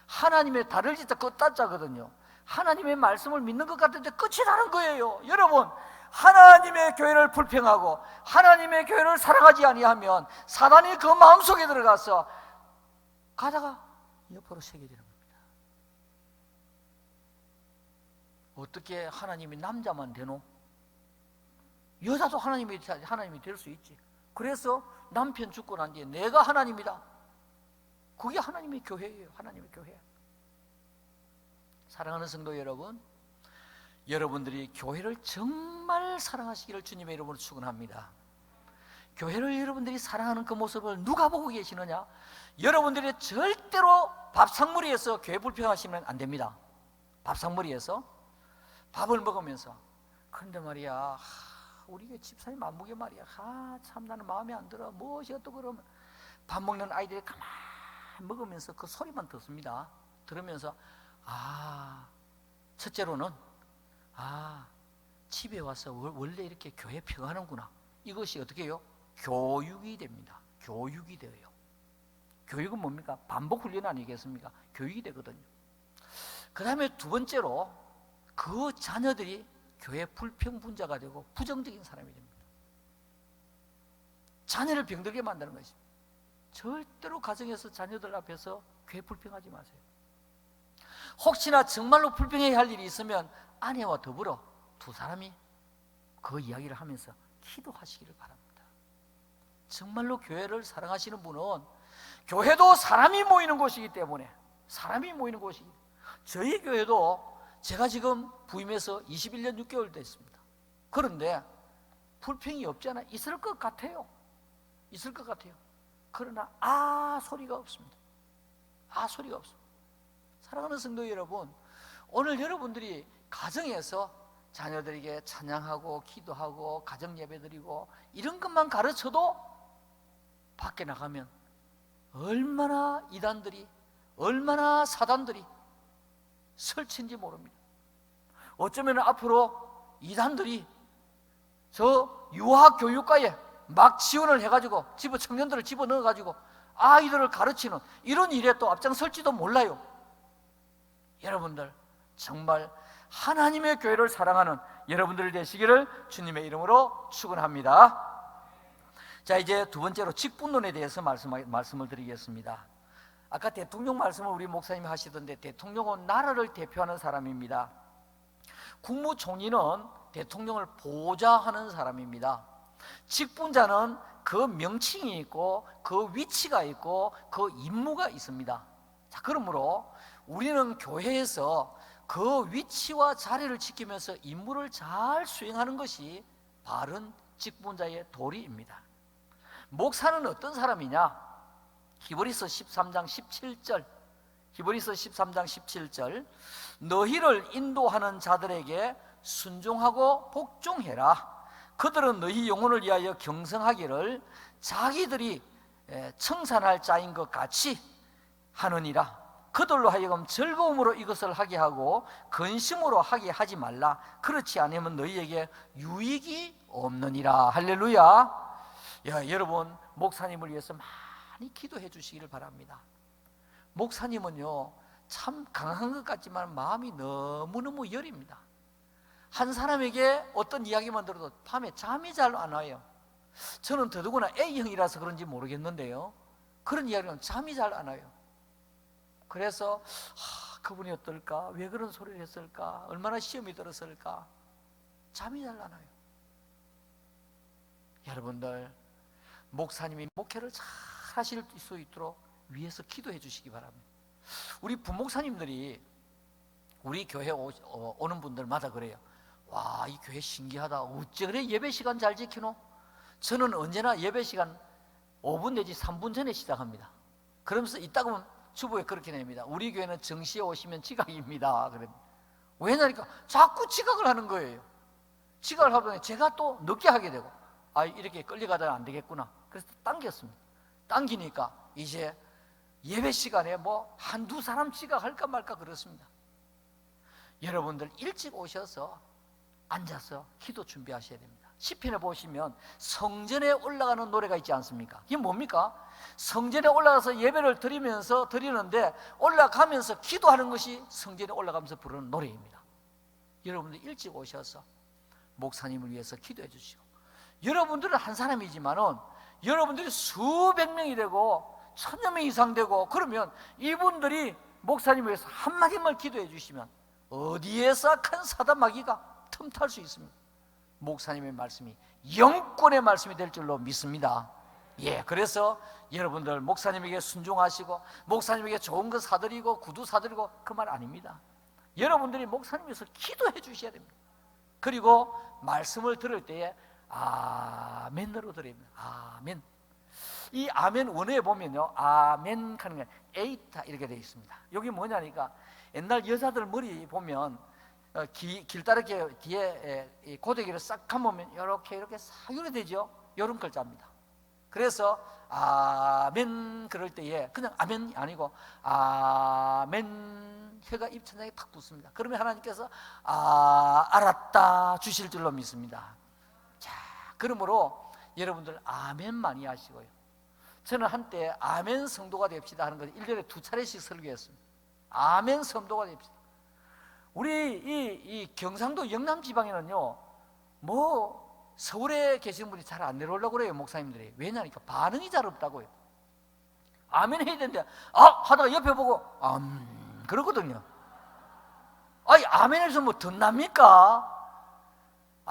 하나님의 달을 짓다 끝다자거든요. 하나님의 말씀을 믿는 것 같은데 끝이 다른 거예요. 여러분, 하나님의 교회를 불평하고 하나님의 교회를 사랑하지 아니하면 사단이 그 마음속에 들어가서 가다가 옆으로 새게 되는 겁니다. 어떻게 하나님이 남자만 되노? 여자도 하나님이 될 수 있지. 그래서 남편 죽고 난 뒤에 내가 하나님이다. 그게 하나님의 교회예요. 하나님의 교회. 사랑하는 성도 여러분, 여러분들이 교회를 정말 사랑하시기를 주님의 이름으로 축원합니다. 교회를 여러분들이 사랑하는 그 모습을 누가 보고 계시느냐? 여러분들이 절대로 밥상머리에서 교회 불평하시면 안 됩니다. 밥상머리에서 밥을 먹으면서, 그런데 말이야, 우리 집사님 안 보게 말이야, 참 나는 마음에 안 들어, 무엇이 또 그러면, 밥 먹는 아이들이 가만히 먹으면서 그 소리만 듣습니다. 들으면서 첫째로는 집에 와서 원래 이렇게 교회 평하는구나. 이것이 어떻게 해요? 교육이 됩니다. 교육이 돼요. 교육은 뭡니까? 반복 훈련 아니겠습니까? 교육이 되거든요. 그 다음에 두 번째로 그 자녀들이 교회 불평분자가 되고 부정적인 사람이 됩니다. 자녀를 병들게 만드는 것입니다. 절대로 가정에서 자녀들 앞에서 교회 불평하지 마세요. 혹시나 정말로 불평해야 할 일이 있으면 아내와 더불어 두 사람이 그 이야기를 하면서 기도하시기를 바랍니다. 정말로 교회를 사랑하시는 분은, 교회도 사람이 모이는 곳이기 때문에, 사람이 모이는 곳이기, 저희 교회도 제가 지금 부임해서 21년 6개월 됐습니다. 그런데 불평이 없지 않아 있을 것 같아요. 있을 것 같아요. 그러나 소리가 없습니다. 소리가 없습니다. 사랑하는 성도 여러분, 오늘 여러분들이 가정에서 자녀들에게 찬양하고 기도하고 가정 예배드리고 이런 것만 가르쳐도 밖에 나가면 얼마나 이단들이, 얼마나 사단들이 설치인지 모릅니다. 어쩌면 앞으로 이단들이 저 유아교육과에 막 지원을 해가지고 청년들을 집어넣어가지고 아이들을 가르치는 이런 일에 또 앞장설지도 몰라요. 여러분들 정말 하나님의 교회를 사랑하는 여러분들 되시기를 주님의 이름으로 축원합니다. 자, 이제 두 번째로 직분론에 대해서 말씀을 드리겠습니다. 아까 대통령 말씀을 우리 목사님이 하시던데, 대통령은 나라를 대표하는 사람입니다. 국무총리는 대통령을 보좌하는 사람입니다. 직분자는 그 명칭이 있고 그 위치가 있고 그 임무가 있습니다. 자, 그러므로 우리는 교회에서 그 위치와 자리를 지키면서 임무를 잘 수행하는 것이 바른 직분자의 도리입니다. 목사는 어떤 사람이냐? 히브리서 13장 17절, 히브리서 13장 17절, 너희를 인도하는 자들에게 순종하고 복종해라. 그들은 너희 영혼을 위하여 경성하기를 자기들이 청산할 자인 것 같이 하느니라. 그들로 하여금 즐거움으로 이것을 하게 하고 근심으로 하게 하지 말라. 그렇지 않으면 너희에게 유익이 없느니라. 할렐루야. 여러분, 목사님을 위해서 많이 기도해 주시기를 바랍니다. 목사님은요, 참 강한 것 같지만 마음이 너무너무 여립니다. 한 사람에게 어떤 이야기만 들어도 밤에 잠이 잘 안 와요. 저는 더더구나 A형이라서 그런지 모르겠는데요, 그런 이야기는 잠이 잘 안 와요. 그래서 그분이 어떨까? 왜 그런 소리를 했을까? 얼마나 시험이 들었을까? 잠이 잘 안 와요. 여러분들, 목사님이 목회를 잘 하실 수 있도록 위해서 기도해 주시기 바랍니다. 우리 부목사님들이 우리 교회 오는 분들마다 그래요. 와, 이 교회 신기하다. 어째 그래 예배 시간 잘 지키노? 저는 언제나 예배 시간 5분 내지 3분 전에 시작합니다. 그러면서 이따가면 주보에 그렇게 냅니다. 우리 교회는 정시에 오시면 지각입니다. 왜냐니까 자꾸 지각을 하는 거예요. 지각을 하더니 제가 또 늦게 하게 되고, 이렇게 끌려가다가 안 되겠구나. 그래서 당겼습니다. 당기니까 이제 예배 시간에 뭐 한두 사람 지각할까 말까 그렇습니다. 여러분들 일찍 오셔서 앉아서 기도 준비하셔야 됩니다. 시편에 보시면 성전에 올라가는 노래가 있지 않습니까? 이게 뭡니까? 성전에 올라가서 예배를 드리면서 드리는데 올라가면서 기도하는 것이 성전에 올라가면서 부르는 노래입니다. 여러분들 일찍 오셔서 목사님을 위해서 기도해 주시고, 여러분들은 한 사람이지만은 여러분들이 수백 명이 되고 천여 명 이상 되고 그러면 이분들이 목사님을 위해서 한마디만 기도해 주시면 어디에서 큰 사단마귀가 틈탈 수 있습니다. 목사님의 말씀이 영권의 말씀이 될 줄로 믿습니다. 그래서 여러분들 목사님에게 순종하시고 목사님에게 좋은 거 사드리고 구두 사드리고 그 말 아닙니다. 여러분들이 목사님에서 기도해 주셔야 됩니다. 그리고 말씀을 들을 때에 아멘으로 드려야 됩니다. 아멘. 이 아멘 원어에 보면요, 아멘 하는 게 에이타 이렇게 되어 있습니다. 여기 뭐냐니까 옛날 여자들 머리 보면 길다랗게 뒤에 고데기를 싹 감으면 이렇게 싹 이렇게 되죠. 이런 글자입니다. 그래서 아멘 그럴 때에 그냥 아멘이 아니고 아멘 혀가 입천장에 탁 붙습니다. 그러면 하나님께서 알았다 주실 줄로 믿습니다. 자, 그러므로 여러분들 아멘 많이 하시고요. 저는 한때 아멘 성도가 됩시다 하는 것을 1년에 2차례씩 설교했습니다. 아멘 성도가 됩시다. 우리 이 경상도 영남 지방에는요, 뭐 서울에 계시는 분이 잘 안 내려오려고 그래요, 목사님들이. 왜냐니까 반응이 잘 없다고요. 아멘 해야 되는데 하다가 옆에 보고 그러거든요. 아멘에서 뭐 덧납니까?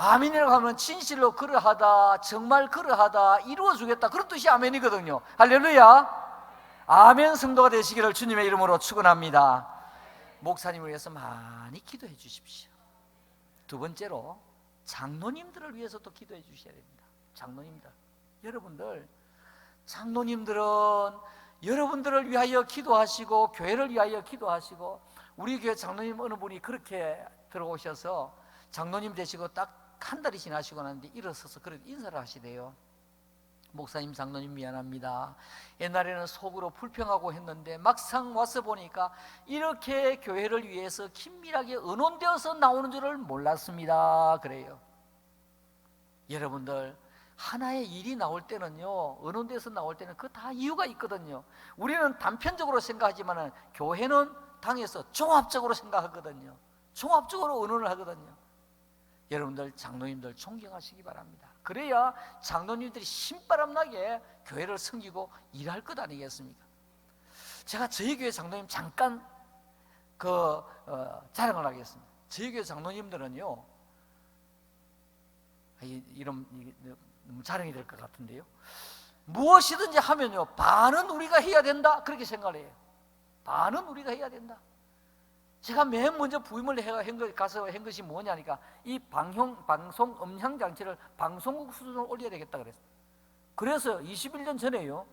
아멘이라고 하면 진실로 그러하다, 정말 그러하다, 이루어주겠다, 그런 뜻이 아멘이거든요. 할렐루야. 아멘 성도가 되시기를 주님의 이름으로 축원합니다. 목사님을 위해서 많이 기도해 주십시오. 두 번째로 장로님들을 위해서도 기도해 주셔야 됩니다. 장로님들, 여러분들, 장로님들은 여러분들을 위하여 기도하시고 교회를 위하여 기도하시고, 우리 교회 장로님 어느 분이 그렇게 들어오셔서 장로님 되시고 딱 한 달이 지나시고 나는데 일어서서 그렇게 인사를 하시대요. 목사님, 장로님 미안합니다. 옛날에는 속으로 불평하고 했는데 막상 와서 보니까 이렇게 교회를 위해서 긴밀하게 의논되어서 나오는 줄을 몰랐습니다. 그래요. 여러분들, 하나의 일이 나올 때는요, 의논돼서 나올 때는 그 다 이유가 있거든요. 우리는 단편적으로 생각하지만 교회는 당에서 종합적으로 생각하거든요. 종합적으로 의논을 하거든요. 여러분들, 장로님들 존경하시기 바랍니다. 그래야 장로님들이 신바람나게 교회를 섬기고 일할 것 아니겠습니까? 제가 저희 교회 장로님 잠깐 자랑을 하겠습니다. 저희 교회 장로님들은요, 이런 너무 자랑이 될 것 같은데요, 무엇이든지 하면요, 반은 우리가 해야 된다, 그렇게 생각을 해요. 반은 우리가 해야 된다. 제가 맨 먼저 부임을 가서 한 것이 뭐냐니까, 이 방송 음향 장치를 방송국 수준으로 올려야 되겠다 그랬어요. 그래서 21년 전에요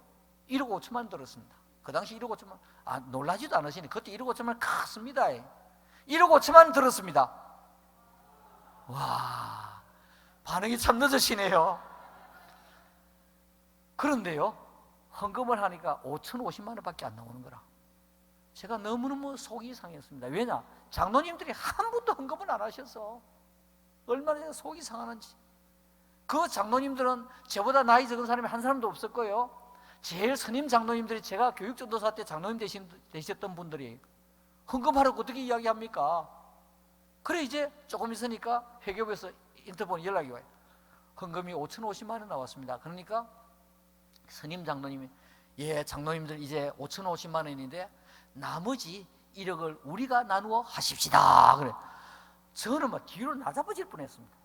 1억 5천만 들었습니다. 그 당시 1억 5천만 놀라지도 않으시니 그때 1억 5천만 컸습니다. 1억 5천만 들었습니다. 와, 반응이 참 늦으시네요. 그런데요, 헌금을 하니까 5,050만 원밖에 안 나오는 거라. 제가 너무너무 속이 상했습니다. 왜냐? 장로님들이 한 분도 헌금을 안 하셔서 얼마나 속이 상하는지. 그 장로님들은 저보다 나이 적은 사람이 한 사람도 없을 거예요. 제일 스님 장로님들이 제가 교육전도사 때 장로님 되셨던 분들이 헌금하라고 어떻게 이야기합니까? 그래 이제 조금 있으니까 회계부에서 인터폰 연락이 와요. 헌금이 5,050만 원 나왔습니다. 그러니까 스님 장로님이 장로님들 이제 5,050만 원인데 나머지 1억을 우리가 나누어 하십시다. 그래. 저는 막 뒤로 나잡아질 뻔했습니다.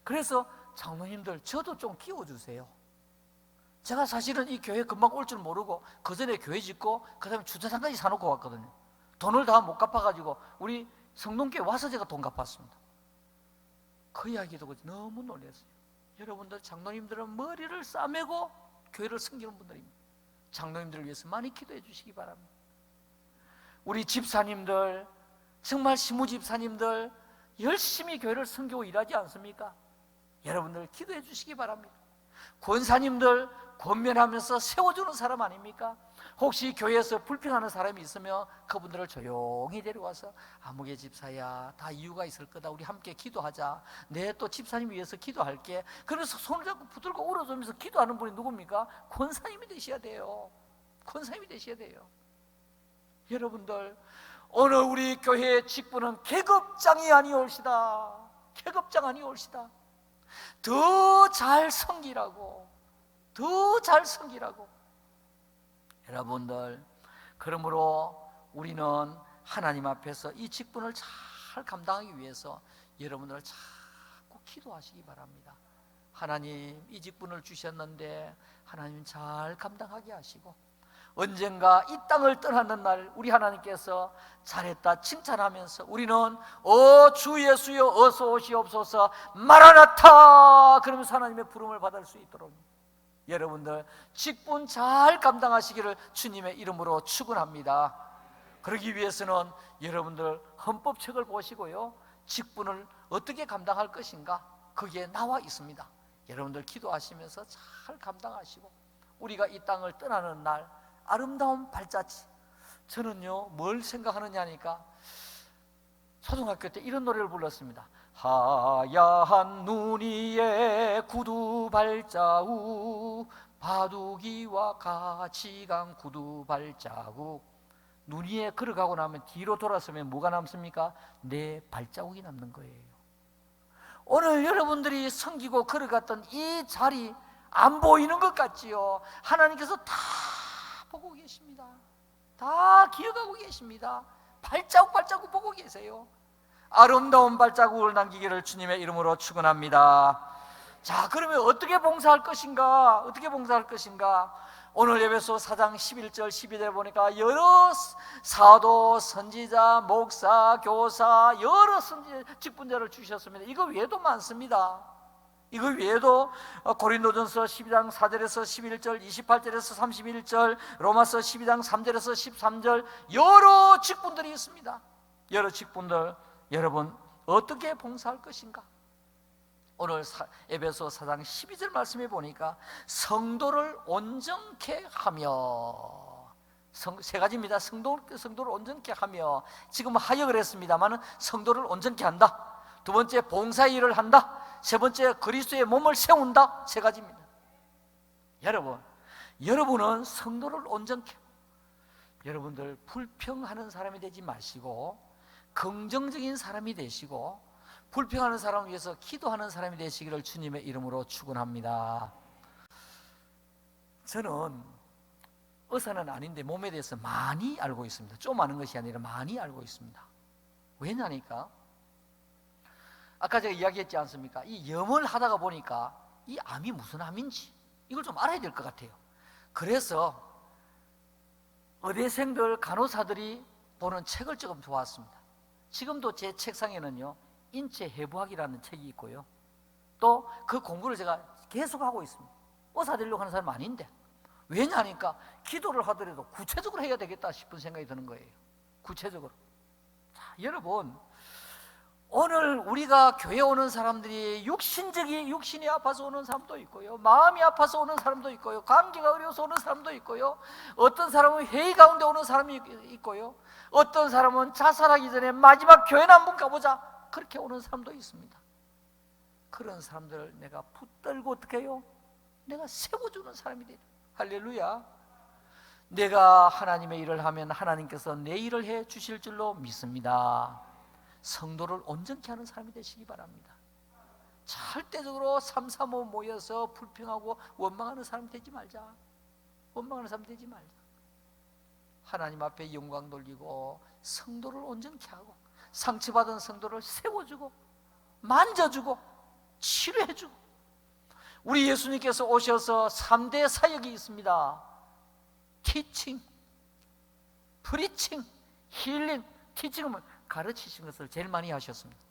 그래서 장로님들 저도 좀 끼워주세요. 제가 사실은 이 교회 금방 올 줄 모르고 그 전에 교회 짓고 그 다음에 주차장까지 사놓고 왔거든요. 돈을 다 못 갚아가지고 우리 성동교회 와서 제가 돈 갚았습니다. 그 이야기 듣고 너무 놀랐어요. 여러분들 장로님들은 머리를 싸매고 교회를 섬기는 분들입니다. 장로님들을 위해서 많이 기도해 주시기 바랍니다. 우리 집사님들, 정말 시무집사님들 열심히 교회를 섬기고 일하지 않습니까? 여러분들 기도해 주시기 바랍니다. 권사님들 권면하면서 세워주는 사람 아닙니까? 혹시 교회에서 불평하는 사람이 있으면 그분들을 조용히 데려와서 아무개 집사야, 다 이유가 있을 거다, 우리 함께 기도하자, 내 또 집사님 위해서 기도할게. 그래서 손을 잡고 붙들고 울어주면서 기도하는 분이 누굽니까? 권사님이 되셔야 돼요. 권사님이 되셔야 돼요. 여러분들 오늘 우리 교회의 직분은 계급장이 아니올시다. 계급장 아니올시다. 더 잘 섬기라고, 더 잘 섬기라고. 여러분들, 그러므로 우리는 하나님 앞에서 이 직분을 잘 감당하기 위해서 여러분들 자꾸 기도하시기 바랍니다. 하나님, 이 직분을 주셨는데 하나님 잘 감당하게 하시고, 언젠가 이 땅을 떠나는 날 우리 하나님께서 잘했다 칭찬하면서 우리는 주 예수여 어서 오시옵소서 마라나타 그러면서 하나님의 부름을 받을 수 있도록 여러분들 직분 잘 감당하시기를 주님의 이름으로 축원합니다. 그러기 위해서는 여러분들 헌법책을 보시고요, 직분을 어떻게 감당할 것인가 거기에 나와 있습니다. 여러분들 기도하시면서 잘 감당하시고 우리가 이 땅을 떠나는 날 아름다운 발자취. 저는요 뭘 생각하느냐 하니까 초등학교 때 이런 노래를 불렀습니다. 하얀 눈 위에 구두 발자국, 바둑이와 같이 간 구두 발자국. 눈 위에 걸어가고 나면 뒤로 돌아서면 뭐가 남습니까? 내 발자국이 남는 거예요. 오늘 여러분들이 섬기고 걸어갔던 이 자리 안 보이는 것 같지요? 하나님께서 다 보고 계십니다. 다 기억하고 계십니다. 발자국 보고 계세요. 아름다운 발자국을 남기기를 주님의 이름으로 축원합니다. 자, 그러면 어떻게 봉사할 것인가? 어떻게 봉사할 것인가? 오늘 에베소 4장 11절 12절 보니까 여러 사도, 선지자, 목사, 교사 여러 직분자를 주셨습니다. 이거 외에도 많습니다. 이거 외에도 고린도전서 12장 4절에서 11절, 28절에서 31절, 로마서 12장 3절에서 13절 여러 직분들이 있습니다. 여러 직분들, 여러분 어떻게 봉사할 것인가? 오늘 에베소 4장 12절 말씀해 보니까 성도를 온전케 하며, 세 가지입니다. 성도를 온전케 하며, 지금 하역을 했습니다만 성도를 온전케 한다. 두 번째 봉사 일을 한다. 세 번째 그리스도의 몸을 세운다. 세 가지입니다. 여러분은 성도를 온전케, 여러분들 불평하는 사람이 되지 마시고 긍정적인 사람이 되시고 불평하는 사람을 위해서 기도하는 사람이 되시기를 주님의 이름으로 축원합니다. 저는 의사는 아닌데 몸에 대해서 많이 알고 있습니다. 좀 아는 것이 아니라 많이 알고 있습니다. 왜냐니까 아까 제가 이야기했지 않습니까? 이 염을 하다가 보니까 이 암이 무슨 암인지 이걸 좀 알아야 될 것 같아요. 그래서 의대생들, 간호사들이 보는 책을 조금 좋아했습니다. 지금도 제 책상에는요 인체해부학이라는 책이 있고요, 또 그 공부를 제가 계속하고 있습니다. 의사 되려고 하는 사람 아닌데 왜냐하니까 기도를 하더라도 구체적으로 해야 되겠다 싶은 생각이 드는 거예요. 구체적으로. 자, 여러분, 오늘 우리가 교회 오는 사람들이 육신이 아파서 오는 사람도 있고요, 마음이 아파서 오는 사람도 있고요, 관계가 어려워서 오는 사람도 있고요, 어떤 사람은 회의 가운데 오는 사람이 있고요, 어떤 사람은 자살하기 전에 마지막 교회나 한번 가보자 그렇게 오는 사람도 있습니다. 그런 사람들을 내가 붙들고 어떻게 해요? 내가 세워주는 사람이 돼요. 할렐루야. 내가 하나님의 일을 하면 하나님께서 내 일을 해 주실 줄로 믿습니다. 성도를 온전케 하는 사람이 되시기 바랍니다. 절대적으로 삼삼오오 모여서 불평하고 원망하는 사람 되지 말자. 원망하는 사람 되지 말자. 하나님 앞에 영광 돌리고 성도를 온전케 하고 상처받은 성도를 세워주고 만져주고 치료해주고. 우리 예수님께서 오셔서 3대 사역이 있습니다. 티칭, 프리칭, 힐링. 티칭은 가르치신 것을 제일 많이 하셨습니다.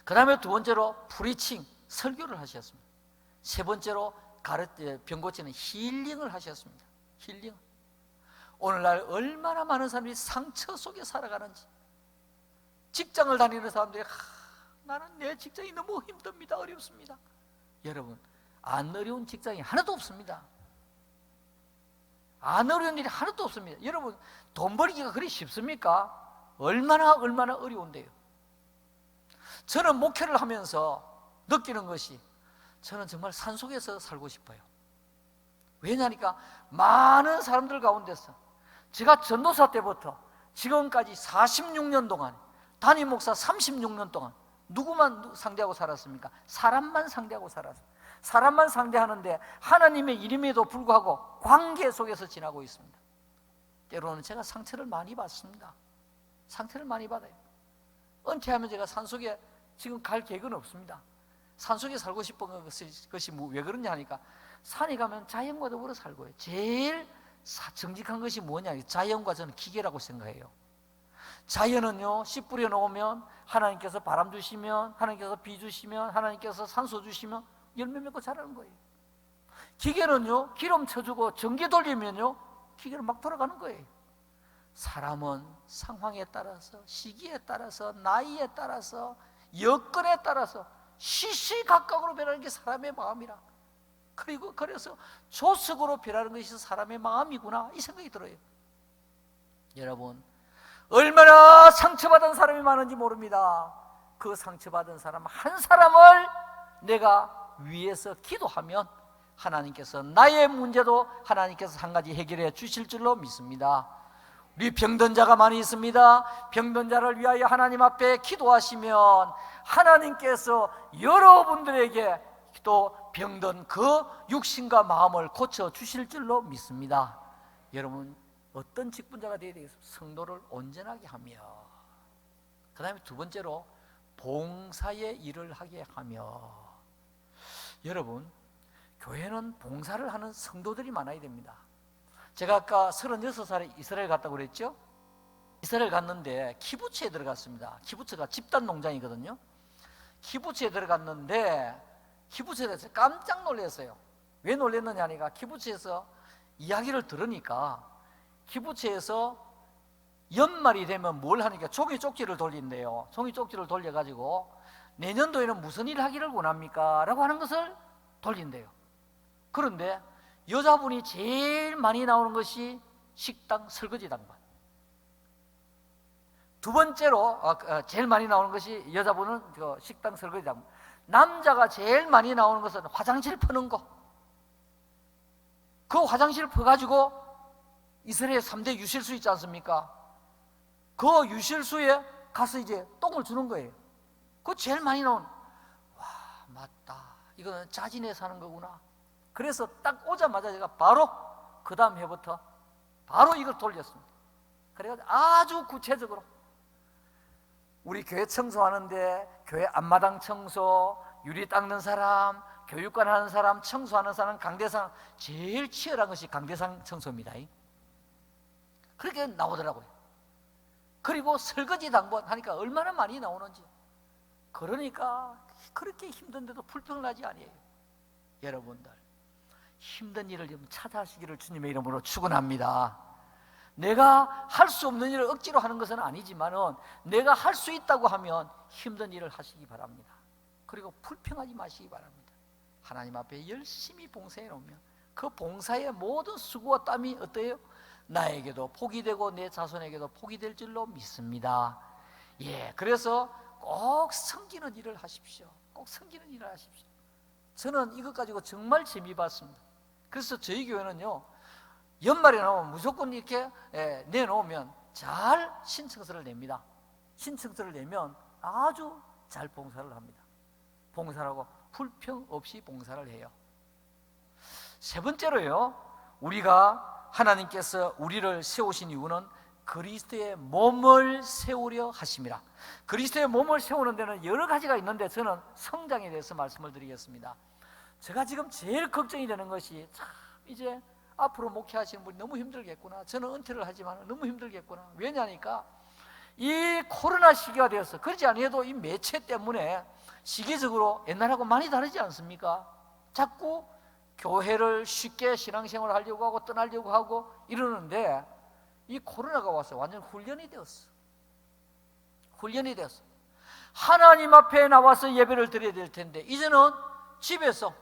그 다음에 두 번째로 프리칭, 설교를 하셨습니다. 세 번째로 병 고치는 힐링을 하셨습니다. 힐링. 오늘날 얼마나 많은 사람들이 상처 속에 살아가는지. 직장을 다니는 사람들이 나는 내 직장이 너무 힘듭니다. 어렵습니다. 여러분, 안 어려운 직장이 하나도 없습니다. 안 어려운 일이 하나도 없습니다. 여러분, 돈 벌기가 그리 쉽습니까? 얼마나 어려운데요. 저는 목회를 하면서 느끼는 것이, 저는 정말 산속에서 살고 싶어요. 왜냐하니까 많은 사람들 가운데서 제가 전도사 때부터 지금까지 46년 동안, 담임 목사 36년 동안 누구만 상대하고 살았습니까? 사람만 상대하고 살았어요. 사람만 상대하는데 하나님의 이름에도 불구하고 관계 속에서 지나고 있습니다. 때로는 제가 상처를 많이 받습니다. 상처를 많이 받아요. 은퇴하면 제가 산속에 지금 갈 계획은 없습니다. 산속에 살고 싶은 것이 왜 그러냐 하니까, 산에 가면 자연과 더불어 살고요. 제일 정직한 것이 뭐냐, 자연과 저는 기계라고 생각해요. 자연은요, 씨 뿌려 놓으면 하나님께서 바람 주시면, 하나님께서 비 주시면, 하나님께서 산소 주시면 열매 맺고 자라는 거예요. 기계는요, 기름 쳐주고 전기 돌리면요, 기계는 막 돌아가는 거예요. 사람은 상황에 따라서, 시기에 따라서, 나이에 따라서, 여건에 따라서 시시각각으로 변하는 게 사람의 마음이라. 그래서 조석으로 변하는 것이 사람의 마음이구나, 이 생각이 들어요. 여러분, 얼마나 상처받은 사람이 많은지 모릅니다. 그 상처받은 사람 한 사람을 내가 위해서 기도하면 하나님께서 나의 문제도 하나님께서 한 가지 해결해 주실 줄로 믿습니다. 우리 병든 자가 많이 있습니다. 병든 자를 위하여 하나님 앞에 기도하시면 하나님께서 여러분들에게 또 병든 그 육신과 마음을 고쳐 주실 줄로 믿습니다. 여러분, 어떤 직분자가 되어야 되겠습니까? 성도를 온전하게 하며, 그 다음에 두 번째로 봉사의 일을 하게 하며. 여러분, 교회는 봉사를 하는 성도들이 많아야 됩니다. 제가 아까 36살에 이스라엘 갔다고 그랬죠? 이스라엘 갔는데 키부츠에 들어갔습니다. 키부츠가 집단 농장이거든요. 키부츠에 들어갔는데 키부츠에 대해서 깜짝 놀랐어요. 왜 놀랐느냐 하니까, 키부츠에서 이야기를 들으니까 키부츠에서 연말이 되면 뭘 하니까 종이 쪽지를 돌린대요. 종이 쪽지를 돌려가지고 내년도에는 무슨 일을 하기를 원합니까? 라고 하는 것을 돌린대요. 그런데 여자분이 제일 많이 나오는 것이 식당 설거지 당번. 두 번째로 제일 많이 나오는 것이 여자분은 식당 설거지 당번. 남자가 제일 많이 나오는 것은 화장실 푸는 거. 그 화장실 퍼가지고 이스라엘 3대 유실수 있지 않습니까? 그 유실수에 가서 이제 똥을 주는 거예요. 그거 제일 많이 나오는. 와, 맞다. 이거는 자진해 사는 거구나. 그래서 딱 오자마자 제가 바로 그 다음 해부터 바로 이걸 돌렸습니다. 그래가지고 아주 구체적으로 우리 교회 청소하는데 교회 앞마당 청소, 유리 닦는 사람, 교육관 하는 사람, 청소하는 사람, 강대상, 제일 치열한 것이 강대상 청소입니다. 그렇게 나오더라고요. 그리고 설거지 당번 하니까 얼마나 많이 나오는지. 그러니까 그렇게 힘든데도 불평을 하지 아니에요. 여러분들, 힘든 일을 좀 찾아하시기를 주님의 이름으로 축원합니다. 내가 할 수 없는 일을 억지로 하는 것은 아니지만은 내가 할 수 있다고 하면 힘든 일을 하시기 바랍니다. 그리고 불평하지 마시기 바랍니다. 하나님 앞에 열심히 봉사해 놓으면 그 봉사의 모든 수고와 땀이 어때요? 나에게도 복이 되고 내 자손에게도 복이 될 줄로 믿습니다. 예, 그래서 꼭 섬기는 일을 하십시오. 꼭 섬기는 일을 하십시오. 저는 이것 가지고 정말 재미 봤습니다. 그래서 저희 교회는요, 연말에 나오면 무조건 이렇게 내놓으면 잘 신청서를 냅니다. 신청서를 내면 아주 잘 봉사를 합니다. 봉사를 하고 불평 없이 봉사를 해요. 세 번째로요, 우리가 하나님께서 우리를 세우신 이유는 그리스도의 몸을 세우려 하심이라. 그리스도의 몸을 세우는 데는 여러 가지가 있는데 저는 성장에 대해서 말씀을 드리겠습니다. 제가 지금 제일 걱정이 되는 것이 참 이제 앞으로 목회하시는 분이 너무 힘들겠구나, 저는 은퇴를 하지만 너무 힘들겠구나. 왜냐니까 이 코로나 시기가 되어서, 그렇지 아니해도 이 매체 때문에 시기적으로 옛날하고 많이 다르지 않습니까? 자꾸 교회를 쉽게 신앙생활을 하려고 하고 떠나려고 하고 이러는데 이 코로나가 와서 완전 훈련이 되었어. 훈련이 되었어. 하나님 앞에 나와서 예배를 드려야 될 텐데 이제는 집에서,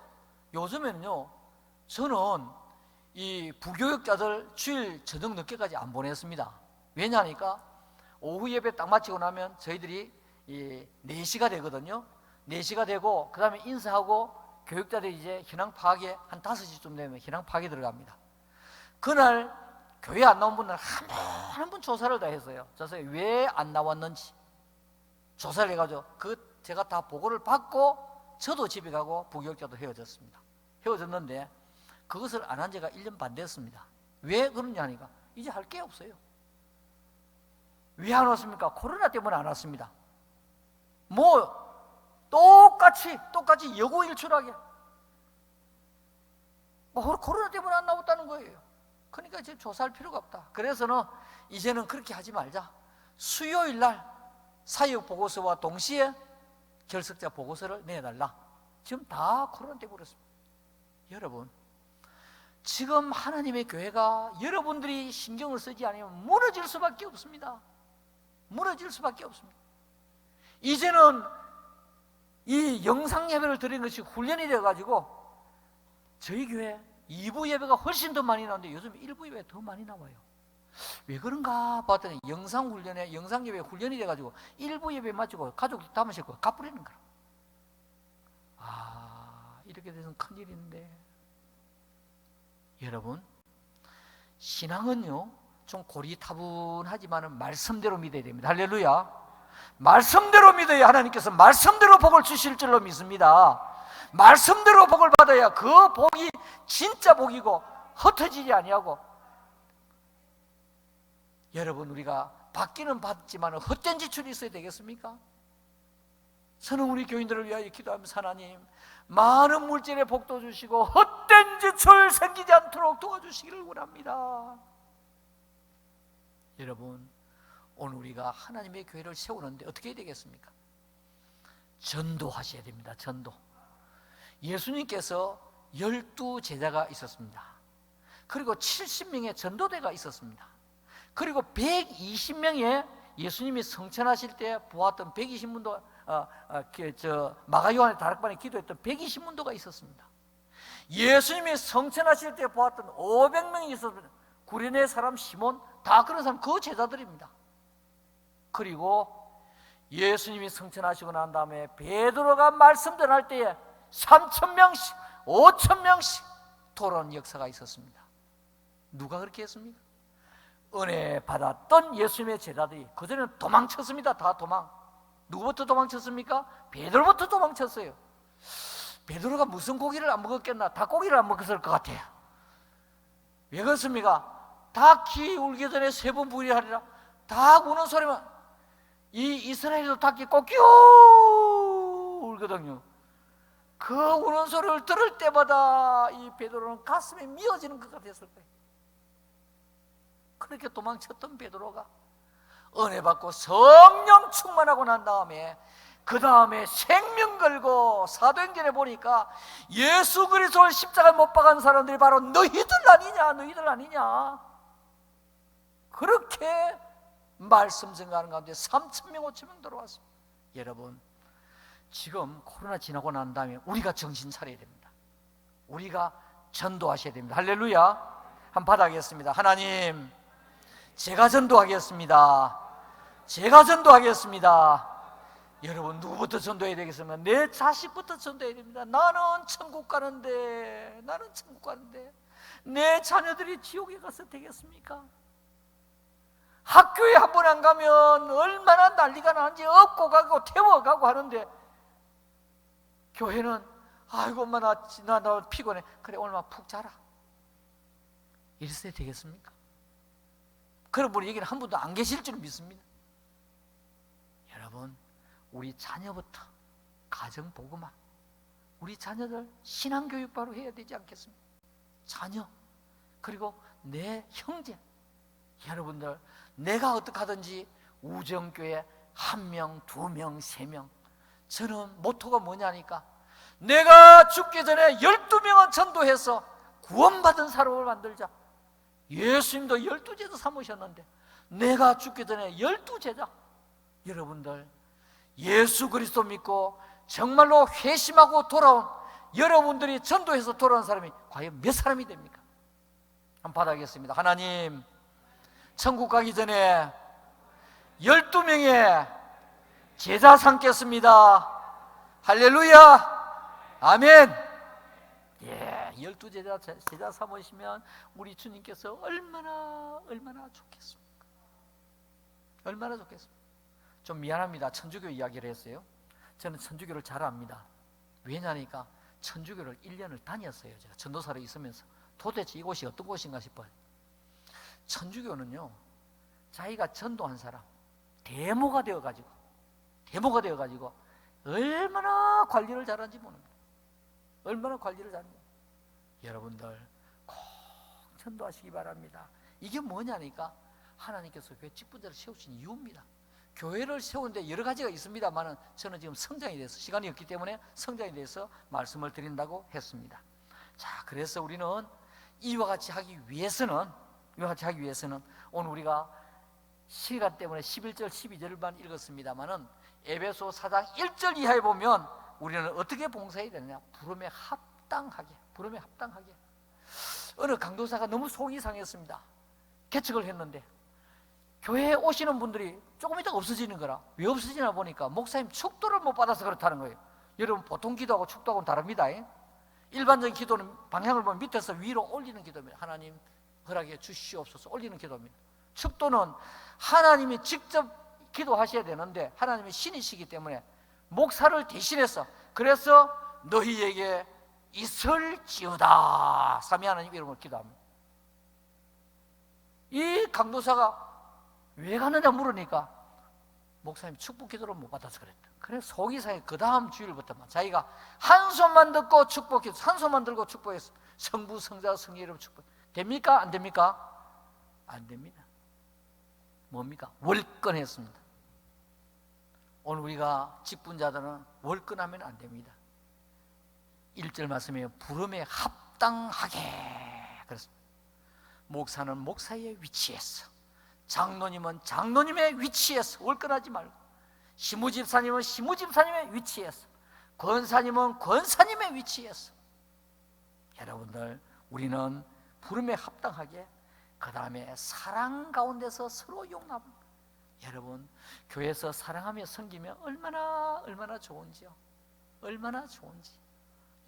요즘에는요 저는 이 부교육자들 주일 저녁 늦게까지 안 보냈습니다. 왜냐하니까 오후 예배 딱 마치고 나면 저희들이 4시가 되거든요. 4시가 되고 그 다음에 인사하고 교육자들이 이제 희망 파악에 한 5시쯤 되면 희망 파악에 들어갑니다. 그날 교회 안 나온 분들 한 분 조사를 다 했어요. 그래서 왜 안 나왔는지 조사를 해가지고 제가 다 보고를 받고 저도 집에 가고 부교육자도 헤어졌습니다. 헤어졌는데 그것을 안 한 지가 1년 반 됐습니다. 왜 그러냐 하니까 이제 할 게 없어요. 왜 안 왔습니까? 코로나 때문에 안 왔습니다. 뭐 똑같이 여고일출하게 코로나 때문에 안 나왔다는 거예요. 그러니까 이제 조사할 필요가 없다. 그래서는 이제는 그렇게 하지 말자. 수요일 날 사역 보고서와 동시에 결석자 보고서를 내달라. 지금 다 코로나 때문에 그렇습니다. 여러분, 지금 하나님의 교회가 여러분들이 신경을 쓰지 않으면 무너질 수밖에 없습니다. 무너질 수밖에 없습니다. 이제는 이 영상 예배를 드리는 것이 훈련이 되어가지고 저희 교회 2부 예배가 훨씬 더 많이 나오는데 요즘 1부 예배가 더 많이 나와요. 왜 그런가 봤더니 영상 예배 훈련이 돼가지고 1부 예배 마치고 가족들 담으실 거 갚으려는 거라. 이렇게 돼서 큰일인데, 여러분, 신앙은요 좀 고리타분하지만 말씀대로 믿어야 됩니다. 할렐루야. 말씀대로 믿어야 하나님께서 말씀대로 복을 주실 줄로 믿습니다. 말씀대로 복을 받아야 그 복이 진짜 복이고 흩어지지 아니하고, 여러분, 우리가 받기는 받지만 헛된 지출이 있어야 되겠습니까? 저는 우리 교인들을 위하여 기도하면서 하나님, 많은 물질의 복도 주시고 헛된 지출 생기지 않도록 도와주시기를 원합니다. 여러분, 오늘 우리가 하나님의 교회를 세우는데 어떻게 해야 되겠습니까? 전도하셔야 됩니다. 전도. 예수님께서 12제자가 있었습니다. 그리고 70명의 전도대가 있었습니다. 그리고 120명의 예수님이 성천하실 때 보았던 120문도 마가 요한의 다락방에 기도했던 120문도가 있었습니다. 예수님이 성천하실 때 보았던 500명이 있었습니다. 구레네 사람 시몬, 다 그런 사람 그 제자들입니다. 그리고 예수님이 성천하시고 난 다음에 베드로가 말씀 전할 때에 3,000명씩 5,000명씩 돌아온 역사가 있었습니다. 누가 그렇게 했습니까? 은혜 받았던 예수님의 제자들이 그전에는 도망쳤습니다. 다 도망. 누구부터 도망쳤습니까? 베드로부터 도망쳤어요. 베드로가 무슨 고기를 안 먹었겠나? 닭고기를 안 먹었을 것 같아요. 왜 그렇습니까? 닭이 울기 전에 3번 부위하리라. 닭 우는 소리만, 이 이스라엘도 닭이 꼬끼우 울거든요. 그 우는 소리를 들을 때마다 이 베드로는 가슴이 미어지는 것 같았을 거예요. 그렇게 도망쳤던 베드로가 은혜 받고 성령 충만하고 난 다음에 그 다음에 생명 걸고 사도행전에 보니까 예수 그리스도를 십자가에 못 박은 사람들이 바로 너희들 아니냐, 너희들 아니냐. 그렇게 말씀 전가하는 가운데 3,000명 5,000명 들어왔습니다. 여러분, 지금 코로나 지나고 난 다음에 우리가 정신 차려야 됩니다. 우리가 전도하셔야 됩니다. 할렐루야. 한번 받아가겠습니다. 하나님, 제가 전도하겠습니다. 제가 전도하겠습니다. 여러분, 누구부터 전도해야 되겠습니까? 내 자식부터 전도해야 됩니다. 나는 천국 가는데, 나는 천국 가는데 내 자녀들이 지옥에 가서 되겠습니까? 학교에 한 번 안 가면 얼마나 난리가 나는지 업고 가고 태워가고 하는데, 교회는 아이고 엄마 나 피곤해. 그래 오늘만 푹 자라. 이랬어야 되겠습니까? 그런 분이 여기는 한 분도 안 계실 줄 믿습니다. 여러분, 우리 자녀부터 가정복음화, 우리 자녀들 신앙교육 바로 해야 되지 않겠습니까? 자녀, 그리고 내 형제, 여러분들 내가 어떻게 하든지 우정교회 1명, 2명, 3명, 저는 모토가 뭐냐니까 내가 죽기 전에 12명은 전도해서 구원받은 사람을 만들자. 예수님도 12제자 삼으셨는데 내가 죽기 전에 12제자. 여러분들 예수 그리스도 믿고 정말로 회심하고 돌아온 여러분들이 전도해서 돌아온 사람이 과연 몇 사람이 됩니까? 한번 받아가겠습니다. 하나님, 천국 가기 전에 12명의 제자 삼겠습니다. 할렐루야. 아멘. 예, 12제자 삼으시면 우리 주님께서 얼마나 좋겠습니까? 얼마나 좋겠습니까? 좀 미안합니다. 천주교 이야기를 했어요. 저는 천주교를 잘 압니다. 왜냐니까 천주교를 1년을 다녔어요. 제가 전도사로 있으면서 도대체 이곳이 어떤 곳인가 싶어요. 천주교는요, 자기가 전도한 사람 대모가 되어가지고 얼마나 관리를 잘하는지 모릅니다. 얼마나 관리를 잘하는지. 여러분들 꼭 전도하시기 바랍니다. 이게 뭐냐니까 하나님께서 교회 직분자를 세우신 이유입니다. 교회를 세우는데 여러 가지가 있습니다만은 저는 지금 성장에 대해서 시간이 없기 때문에 성장에 대해서 말씀을 드린다고 했습니다. 자, 그래서 우리는 이와 같이 하기 위해서는 오늘 우리가 시간 때문에 11절 12절만 읽었습니다만은 에베소 4장 1절 이하에 보면 우리는 어떻게 봉사해야 되느냐? 부름에 합당하게. 어느 강도사가 너무 속이 상했습니다. 개척을 했는데 교회에 오시는 분들이 조금 있다가 없어지는 거라. 왜 없어지나 보니까 목사님 축도를 못 받아서 그렇다는 거예요. 여러분, 보통 기도하고 축도하고는 다릅니다. 일반적인 기도는 방향을 보면 밑에서 위로 올리는 기도입니다. 하나님 허락해 주시옵소서 올리는 기도입니다. 축도는 하나님이 직접 기도하셔야 되는데 하나님이 신이시기 때문에 목사를 대신해서, 그래서 너희에게 있을지어다 삼위 하나님 이름으로 기도합니다. 이 강도사가 왜 가느냐 물으니까 목사님 축복 기도를 못 받아서 그랬다. 그래서 속이 상해. 그 다음 주일부터 자기가 한 손만 듣고 축복했어. 한 손만 들고 축복했어. 성부, 성자, 성령 이름 축복. 됩니까? 안 됩니까? 안 됩니다. 뭡니까? 월권했습니다. 오늘 우리가 직분자들은 월권하면 안 됩니다. 1절 말씀에 부름에 합당하게 그렇습니다. 목사는 목사의 위치에서, 장로님은 장로님의 위치에서 월권하지 말고, 시무집사님은 시무집사님의 위치에서, 권사님은 권사님의 위치에서. 여러분들, 우리는 부름에 합당하게, 그 다음에 사랑 가운데서 서로 용납합니다. 여러분, 교회에서 사랑하며 섬기면 얼마나 좋은지요. 얼마나 좋은지.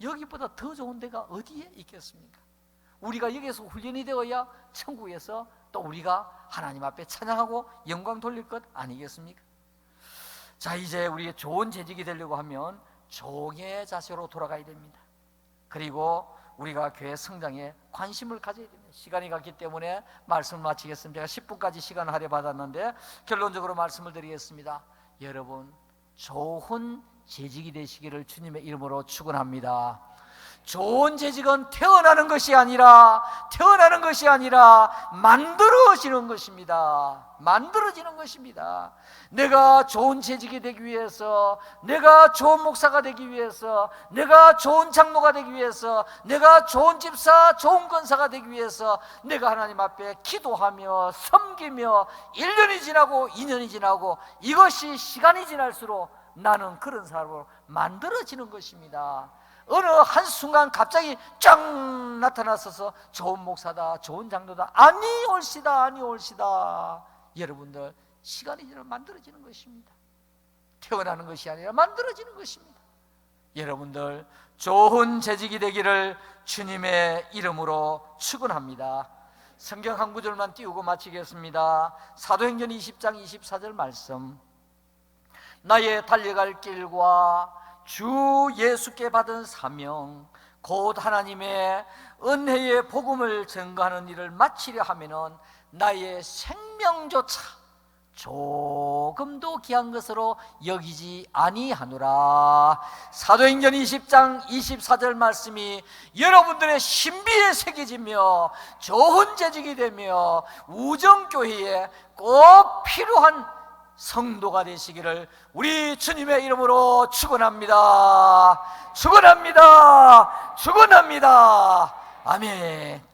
여기보다 더 좋은 데가 어디에 있겠습니까? 우리가 여기에서 훈련이 되어야 천국에서 또 우리가 하나님 앞에 찬양하고 영광 돌릴 것 아니겠습니까? 자, 이제 우리 좋은 재직이 되려고 하면 종의 자세로 돌아가야 됩니다. 그리고 우리가 교회 성장에 관심을 가져야 됩니다. 시간이 갔기 때문에 말씀을 마치겠습니다. 제가 10분까지 시간을 할애받았는데 결론적으로 말씀을 드리겠습니다. 여러분, 좋은 재직이 되시기를 주님의 이름으로 축원합니다. 좋은 재직은 태어나는 것이 아니라 만들어지는 것입니다. 만들어지는 것입니다. 내가 좋은 재직이 되기 위해서, 내가 좋은 목사가 되기 위해서, 내가 좋은 장로가 되기 위해서, 내가 좋은 집사, 좋은 권사가 되기 위해서 내가 하나님 앞에 기도하며 섬기며 1년이 지나고 2년이 지나고 이것이 시간이 지날수록 나는 그런 사람으로 만들어지는 것입니다. 어느 한순간 갑자기 쫙 나타나서서 좋은 목사다, 좋은 장로다, 아니 올시다. 여러분들, 시간이 지나면 만들어지는 것입니다. 태어나는 것이 아니라 만들어지는 것입니다. 여러분들, 좋은 재직이 되기를 주님의 이름으로 축원합니다. 성경 한 구절만 띄우고 마치겠습니다. 사도행전 20장 24절 말씀, 나의 달려갈 길과 주 예수께 받은 사명, 곧 하나님의 은혜의 복음을 전가하는 일을 마치려 하면은 나의 생명조차 조금도 귀한 것으로 여기지 아니하노라. 사도행전 20장 24절 말씀이 여러분들의 신비에 새겨지며 좋은 재직이 되며 우정교회에 꼭 필요한 성도가 되시기를 우리 주님의 이름으로 축원합니다. 아멘.